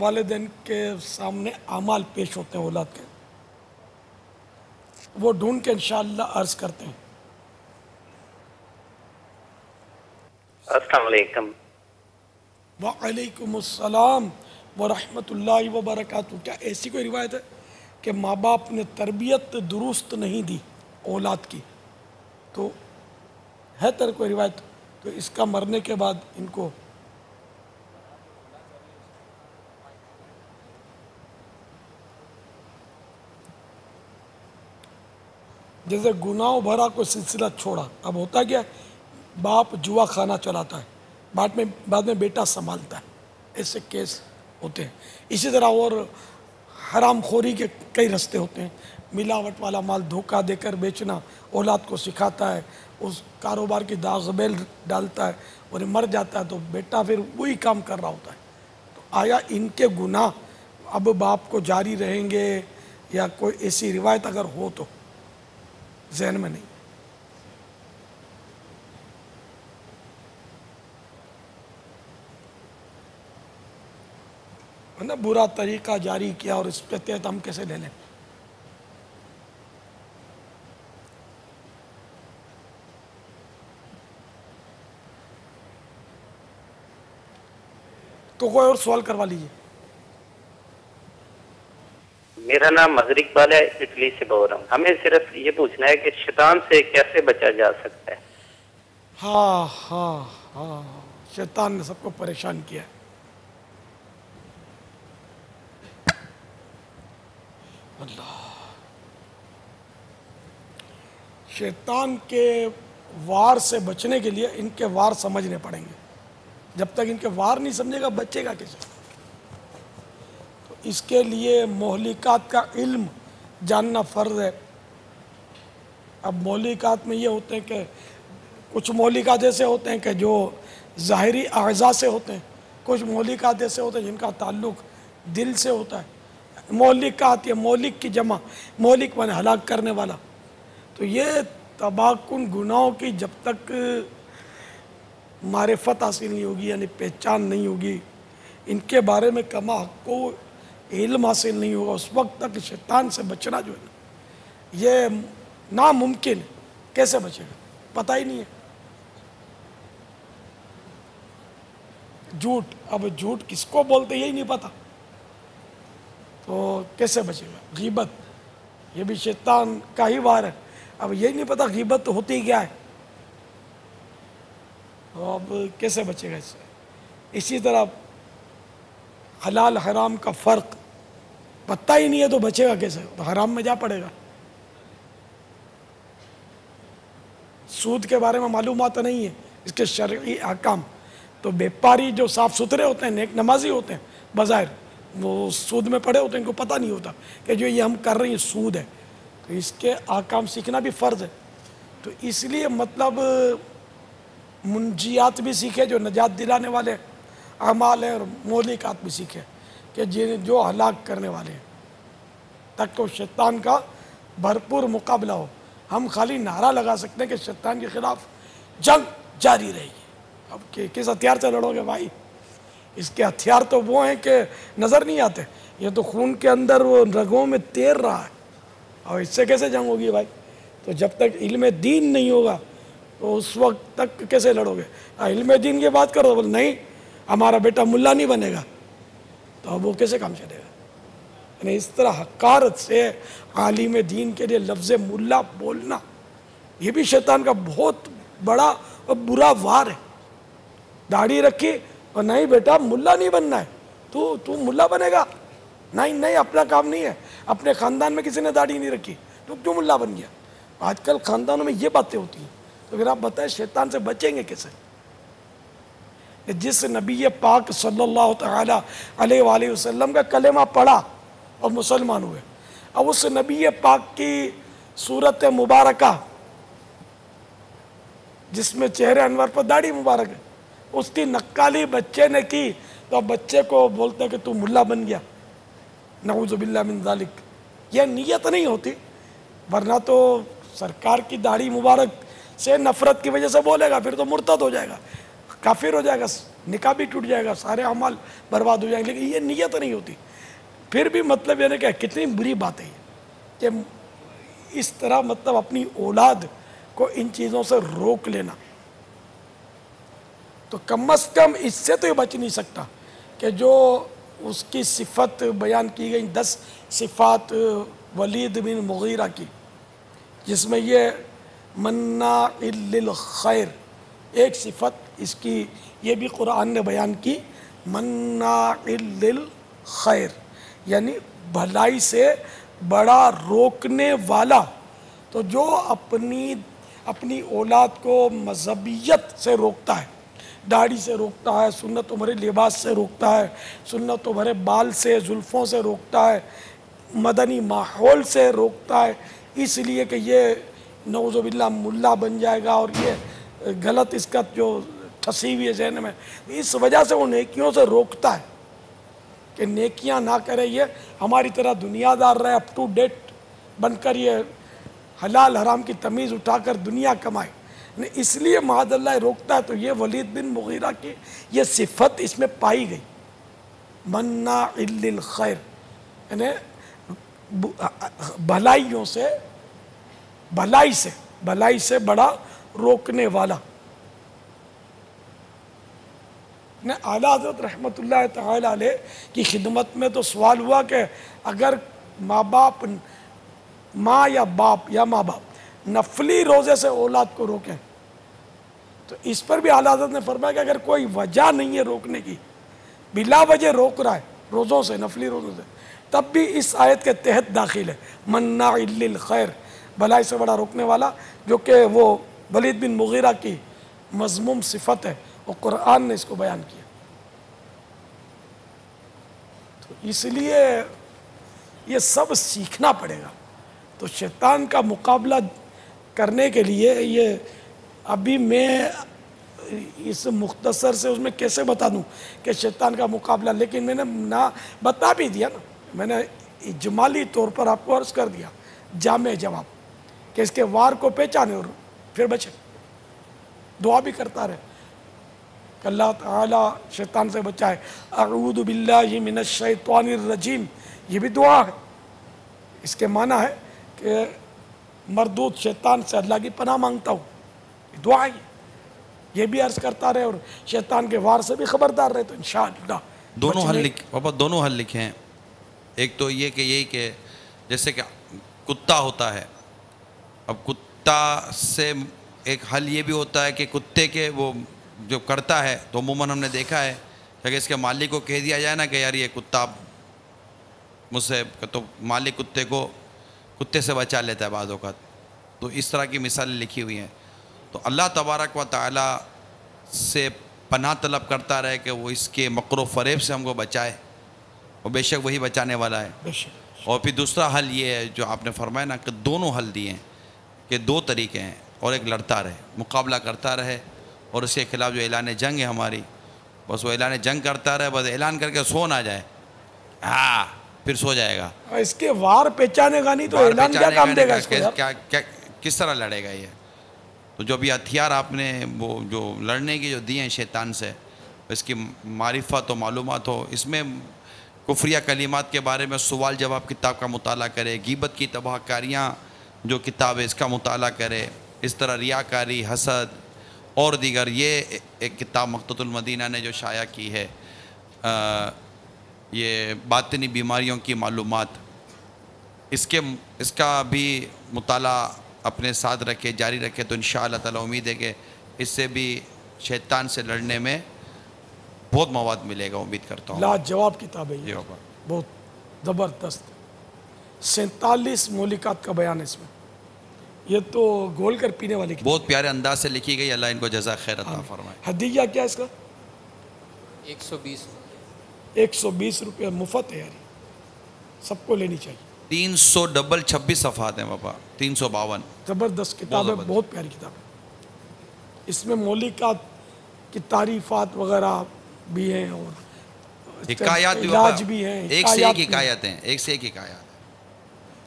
वालिदैन के सामने अमाल पेश होते हैं औलाद के, वो ढूंढ के इंशाअल्लाह अर्ज करते हैं। अस्सलाम वालेकुम। वालेकुम अस्सलाम व रहमतुल्लाहि व बरकातुहू। क्या ऐसी कोई रिवायत है कि माँ बाप ने तरबियत दुरुस्त नहीं दी औलाद की? तो है तर कोई रिवायत? तो इसका मरने के बाद इनको जैसे गुनाह भरा कोई सिलसिला छोड़ा, अब होता क्या, बाप जुआ खाना चलाता है, बाद में बेटा संभालता है, ऐसे केस होते हैं। इसी तरह और हराम खोरी के कई रास्ते होते हैं। मिलावट वाला माल धोखा देकर बेचना औलाद को सिखाता है, उस कारोबार की दागबेल डालता है और मर जाता है तो बेटा फिर वही काम कर रहा होता है। तो आया इनके गुनाह अब बाप को जारी रहेंगे या कोई ऐसी रिवायत अगर हो तो जहन में नहीं। ना बुरा तरीका जारी किया और इस पे तहत हम कैसे ले लें? तो कोई और सवाल करवा लीजिए। मेरा नाम मजहर इकबाल है, इटली से बोल रहा हूँ। हमें सिर्फ ये पूछना है कि शैतान से कैसे बचा जा सकता है। हाँ हाँ हाँ, शैतान ने सबको परेशान किया है। अल्लाह, शैतान के वार से बचने के लिए इनके वार समझने पड़ेंगे। जब तक इनके वार नहीं समझेगा बचेगा कैसे? तो इसके लिए मोहलिकात का इल्म जानना फ़र्ज है। अब मोहलिकात में ये होते हैं कि कुछ मोहलिकात ऐसे होते हैं कि जो ज़ाहिरी अज़ा से होते हैं, कुछ मोहलिकात ऐसे होते हैं जिनका ताल्लुक़ दिल से होता है। मोहलिकात या मोहलिक की जमा, मोहलिक माने हलाक करने वाला। तो ये तबाकुन गुनाहों की जब तक मारिफत हासिल नहीं होगी, यानी पहचान नहीं होगी, इनके बारे में कमा को इल्म हासिल नहीं होगा, उस वक्त तक शैतान से बचना जो है ना ये नामुमकिन है। कैसे बचेगा? पता ही नहीं है। झूठ, अब झूठ किसको बोलते यही नहीं पता, तो कैसे बचेगा? गीबत, ये भी शैतान का ही वार है। अब यही नहीं पता गीबत तो होती क्या है, तो अब कैसे बचेगा इससे? इसी तरह हलाल हराम का फ़र्क पता ही नहीं है तो बचेगा कैसे? तो हराम में जा पड़ेगा। सूद के बारे में मालूमात नहीं है, इसके शरई अहकाम। तो व्यापारी जो साफ़ सुथरे होते हैं, नेक नमाजी होते हैं, बज़ाहिर वो सूद में पड़े होते हैं, इनको पता नहीं होता कि जो ये हम कर रहे हैं सूद है। तो इसके अहकाम सीखना भी फ़र्ज़ है। तो इसलिए मतलब मुंजियात भी सीखे जो नजात दिलाने वाले अमाल हैं, और मौलिकात भी सीखे कि जो हलाक करने वाले हैं, ताकि शैतान का भरपूर मुकाबला हो। हम खाली नारा लगा सकते हैं कि शैतान के ख़िलाफ़ जंग जारी रहेगी। अब किस हथियार से लड़ोगे भाई? इसके हथियार तो वो हैं कि नज़र नहीं आते, ये तो खून के अंदर वो रगों में तैर रहा है, और इससे कैसे जंग होगी भाई? तो जब तक इल्म दीन नहीं होगा तो उस वक्त तक कैसे लड़ोगे? इल्म दीन की बात करो, बोले नहीं हमारा बेटा मुल्ला नहीं बनेगा, तो अब वो कैसे काम चलेगा? यानी इस तरह हकारत से आलिम दीन के लिए लफ्ज़ मुल्ला बोलना, ये भी शैतान का बहुत बड़ा और बुरा वार है। दाढ़ी रखी और नहीं बेटा मुल्ला नहीं बनना है, तू मुल्ला बनेगा? नहीं नहीं, अपना काम नहीं है, अपने ख़ानदान में किसी ने दाढ़ी नहीं रखी, तो क्यों मुल्ला बन गया? आजकल ख़ानदानों में ये बातें होती हैं। तो फिर आप बताएं शैतान से बचेंगे कैसे? जिस नबी पाक सल्लल्लाहु तआला अलैहि वसल्लम का कलेमा पढ़ा और मुसलमान हुए, अब उस नबी पाक की सूरत मुबारका जिसमें चेहरे अनवर पर दाढ़ी मुबारक है, उसकी नक्काली बच्चे ने की, तो अब बच्चे को बोलते कि तू मुल्ला बन गया। नऊज़ु बिल्लाह मिन ज़ालिक। यह नीयत नहीं होती, वरना तो सरकार की दाढ़ी मुबारक से नफ़रत की वजह से बोलेगा, फिर तो मुर्तद हो जाएगा, काफिर हो जाएगा, निकाह भी टूट जाएगा, सारे अमाल बर्बाद हो जाएंगे। लेकिन ये नीयत नहीं होती। फिर भी मतलब यानी क्या, कितनी बुरी बात है कि इस तरह मतलब अपनी औलाद को इन चीज़ों से रोक लेना। तो कम अज़ कम इससे तो ये बच नहीं सकता कि जो उसकी सिफत बयान की गई 10 सिफ़ात वलीद बिन मुगीरा की, जिसमें ये मन्नाइल लिल खैर एक सिफत इसकी ये भी कुरान ने बयान की, मन्नाइल लिल खैर यानी भलाई से बड़ा रोकने वाला। तो जो अपनी औलाद को मजहबियत से रोकता है, दाढ़ी से रोकता है, सुन्नतों भरे लिबास से रोकता है, सुन्नतों भरे बाल से, जुल्फ़ों से रोकता है, मदनी माहौल से रोकता है, इसलिए कि ये नौज़ुबिल्लाह मुल्ला बन जाएगा और ये गलत इसका जो ठसी हुई है जहन में, इस वजह से वो नेकियों से रोकता है कि नेकियां ना करे, ये हमारी तरह दुनियादार रहे, अप टू डेट बनकर ये हलाल हराम की तमीज़ उठाकर दुनिया कमाए, इसलिए मादल्ला रोकता है। तो ये वलीद बिन मुगीरा की ये सिफत इसमें पाई गई, मन्ना इल्लिल खैर, यानी भलाइयों से, भलाई से बड़ा रोकने वाला। ने आला हज़रत रहमतुल्लाह तआला अलैह की खिदमत में तो सवाल हुआ कि अगर माँ या बाप नफली रोज़े से औलाद को रोकें, तो इस पर भी आला हज़रत ने फरमाया कि अगर कोई वजह नहीं है रोकने की, बिला वजह रोक रहा है रोज़ों से, नफली रोज़ों से, तब भी इस आयत के तहत दाखिल है, मन्ना इल्लिल खैर, भलाई से बड़ा रोकने वाला, जो कि वो वलीद बिन मुगीरा की मज़मूम सिफत है और कुरान ने इसको बयान किया। तो इसलिए ये सब सीखना पड़ेगा। तो शैतान का मुकाबला करने के लिए ये अभी मैं इस मुख्तसर से उसमें कैसे बता दूं कि शैतान का मुकाबला, लेकिन मैंने ना बता भी दिया ना, मैंने इजमाली तौर पर आपको अर्ज़ कर दिया जामे जवाब कि इसके वार को पहचाने और फिर बचे, दुआ भी करता रहे कि अल्लाह ताला शैतान से बचाए, अऊज़ु बिल्लाहि मिनश शैतानिर रजीम, ये भी दुआ है। इसके माना है कि मरदूद शैतान से अल्लाह की पनाह मांगता हूँ, दुआ है, ये भी अर्ज़ करता रहे और शैतान के वार से भी खबरदार रहे, तो इंशाअल्लाह दोनों हल पापा दोनों हल लिखे हैं। एक तो ये कि यही कि जैसे कि कुत्ता होता है, अब कुत्ता से एक हल ये भी होता है कि कुत्ते के वो जो करता है, तो अमूमन हमने देखा है कि इसके मालिक को कह दिया जाए ना कि यार ये कुत्ता मुझसे, तो मालिक कुत्ते से बचा लेता है बाज़ औक़ात। तो इस तरह की मिसालें लिखी हुई हैं। तो अल्लाह तबारक व तआला से पनाह तलब करता रहे कि वो इसके मकरो फ़रेब से हमको बचाए, और बेशक वही बचाने वाला है। और फिर दूसरा हल ये है जो आपने फरमाया ना कि दोनों हल दिए हैं कि दो तरीके हैं, और एक लड़ता रहे, मुकाबला करता रहे, और उसके ख़िलाफ़ जो ऐलान जंग है हमारी, बस वो ऐलान जंग करता रहे, बस ऐलान करके सो ना जाए, हाँ फिर सो जाएगा। इसके वार पहचानेगा नहीं तो ऐलान क्या काम देगा इसको यार? क्या किस तरह लड़ेगा ये? तो जो भी हथियार आपने वो जो लड़ने की जो दिए हैं शैतान से, इसकी मारिफत हो, मालूमात हो, इसमें कुफ्रिया कलिमात के बारे में सवाल जवाब किताब का मुताला करे, गीबत की तबाहकारियाँ जो किताब है इसका मुताला करे, इस तरह रियाकारी, हसद और दीगर, ये एक किताब मक़ततुल मदीना ने जो शाया की है, ये बातिनी बीमारियों की मालूमात, इसका भी मुताला अपने साथ रखे, जारी रखे, तो इंशाअल्लाह ताला उम्मीद है कि इससे भी शैतान से लड़ने में बहुत मवाद मिलेगा, उम्मीद करता हूँ। लाजवाब किताब है ये, बहुत ज़बरदस्त, 47 मौलिकात का बयान है इसमें, ये तो घोल कर पीने वाली किताब, बहुत प्यारे अंदाज से लिखी गई, अल्लाह इनको जज़ा खैर अता फरमाए। हदीया क्या इसका? 120 रुपये मुफ्त है यार, सबको लेनी चाहिए। 326 सफ़हात हैं बाबा, 352। ज़बरदस्त किताब है, बहुत प्यारी किताब है। इसमें मौलिकात की तारीफ़ात वगैरह भी हैं और हिकायात भी हैं, एक से एक हिकायत हैं, एक से एक हिकायत,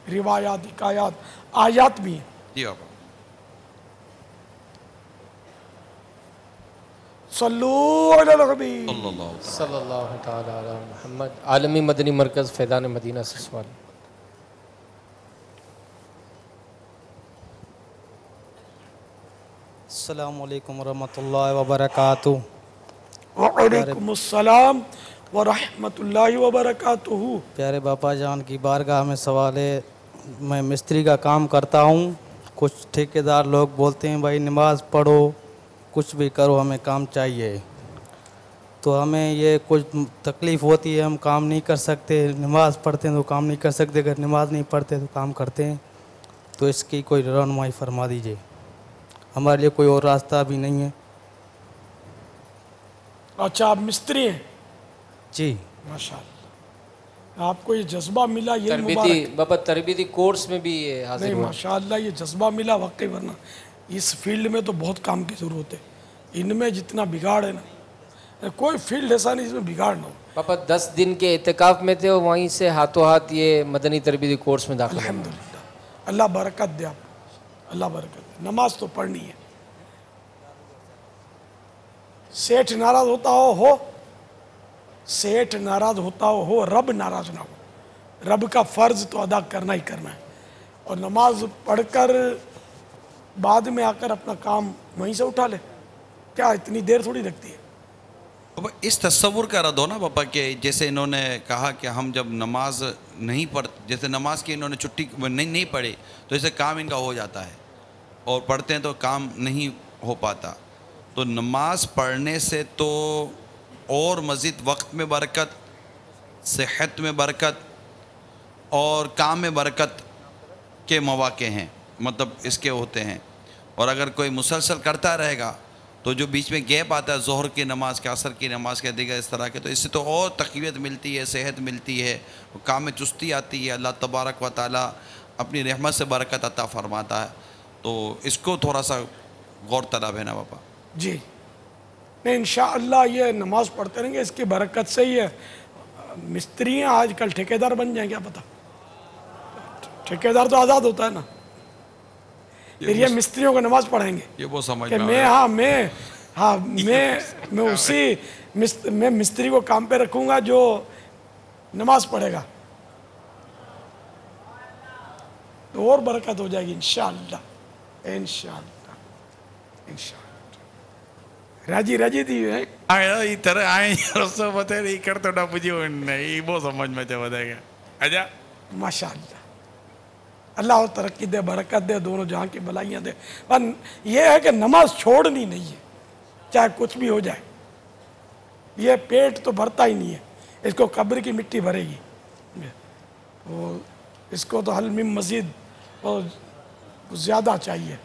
रिवायात, हिकायात, आयात भी हैं। जी बाबा। सल्लल्लाहु तआला अला मुहम्मद। आलमी मदनी मरकज़ फैज़ान मदीना से सवाल। अस्सलामु अलैकुम वरहमतुल्लाहि वबरकातुहू। वालेकुमुस्सलाम वरहमतुल्लाहि वबरकातुहू। प्यारे बापा जान की बारगाह में सवाल है, मैं मिस्त्री का काम करता हूँ, कुछ ठेकेदार लोग बोलते हैं भाई नमाज़ पढ़ो, कुछ भी करो, हमें काम चाहिए, तो हमें ये कुछ तकलीफ़ होती है, हम काम नहीं कर सकते, नमाज़ पढ़ते हैं तो काम नहीं कर सकते, अगर नमाज़ नहीं पढ़ते तो काम करते हैं, तो इसकी कोई रहनुमाई फरमा दीजिए, हमारे लिए कोई और रास्ता भी नहीं है। अच्छा, आप मिस्त्री हैं? जी। माशाअल्लाह, आपको ये जज्बा मिला, ये तरबीती बाबा तरबीती कोर्स में भी ये हासिल नहीं, हुआ। माशाअल्लाह ये जज्बा मिला वाकई, वरना इस फील्ड में तो बहुत काम की ज़रूरत है। इनमें जितना बिगाड़ है ना, कोई फील्ड ऐसा नहीं जिसमें बिगाड़ ना हो। पापा 10 दिन के इत्तिकाफ में थे और वहीं से हाथों हाथ ये मदनी तरबीती कोर्स में दाखिल हुए। अल्हम्दुलिल्लाह, अल्लाह बरकत दे आपको, अल्लाह बरकत दे। नमाज तो पढ़नी है। सेठ नाराज होता हो, सेठ नाराज होता हो, रब नाराज ना हो। रब का फर्ज तो अदा करना ही करना है, और नमाज पढ़कर बाद में आकर अपना काम वहीं से उठा ले, क्या इतनी देर थोड़ी लगती है। पापा इस तस्वुर का रद्द हो ना पापा कि जैसे इन्होंने कहा कि हम जब नमाज नहीं पढ़, जैसे नमाज की इन्होंने छुट्टी नहीं पढ़ी तो इससे काम इनका हो जाता है, और पढ़ते हैं तो काम नहीं हो पाता। तो नमाज पढ़ने से तो और मज़ीद वक्त में बरकत, सेहत में बरकत और काम में बरकत के मौके हैं, मतलब इसके होते हैं। और अगर कोई मुसलसल करता रहेगा तो जो बीच में गैप आता है ज़ोहर की नमाज के, असर की नमाज के, दिगर इस तरह के, तो इससे तो और तक़वियत मिलती है, सेहत मिलती है, काम में चुस्ती आती है। अल्लाह तबारक व तआला अपनी रहमत से बरकत अता फरमाता है। तो इसको थोड़ा सा गौर तलब है ना पापा जी। नहीं, इंशाअल्लाह ये नमाज पढ़ते रहेंगे, इसकी बरकत से ही है। मिस्त्रियाँ आजकल ठेकेदार बन जाएं, क्या पता। ठेकेदार तो आज़ाद होता है ना, फिर ये मिस्त्रियों को नमाज पढ़ाएंगे ये वो समझ कि में मैं उसी मैं मिस्त्री को काम पे रखूँगा जो नमाज पढ़ेगा, तो और बरकत हो जाएगी इंशाअल्लाह, इंशाअल्लाह, इंशाअल्लाह। राजी थी है ಈ ಥರ ರಸ ಮತ್ತೆ ಈ ಕಡೆ ದೊಡ್ಡ ಪೂಜೆ ಈ ಬೋ समझ में तो बताएगा। आजा माशाअल्लाह, अल्लाह और तरक्की दे, बरकत दे, दोनों जहाँ की भलाइयाँ दे। पर यह है कि नमाज छोड़नी नहीं है, चाहे कुछ भी हो जाए। ये पेट तो भरता ही नहीं है, इसको कब्र की मिट्टी भरेगी। तो इसको तो हल में मज़ीद और ज़्यादा चाहिए।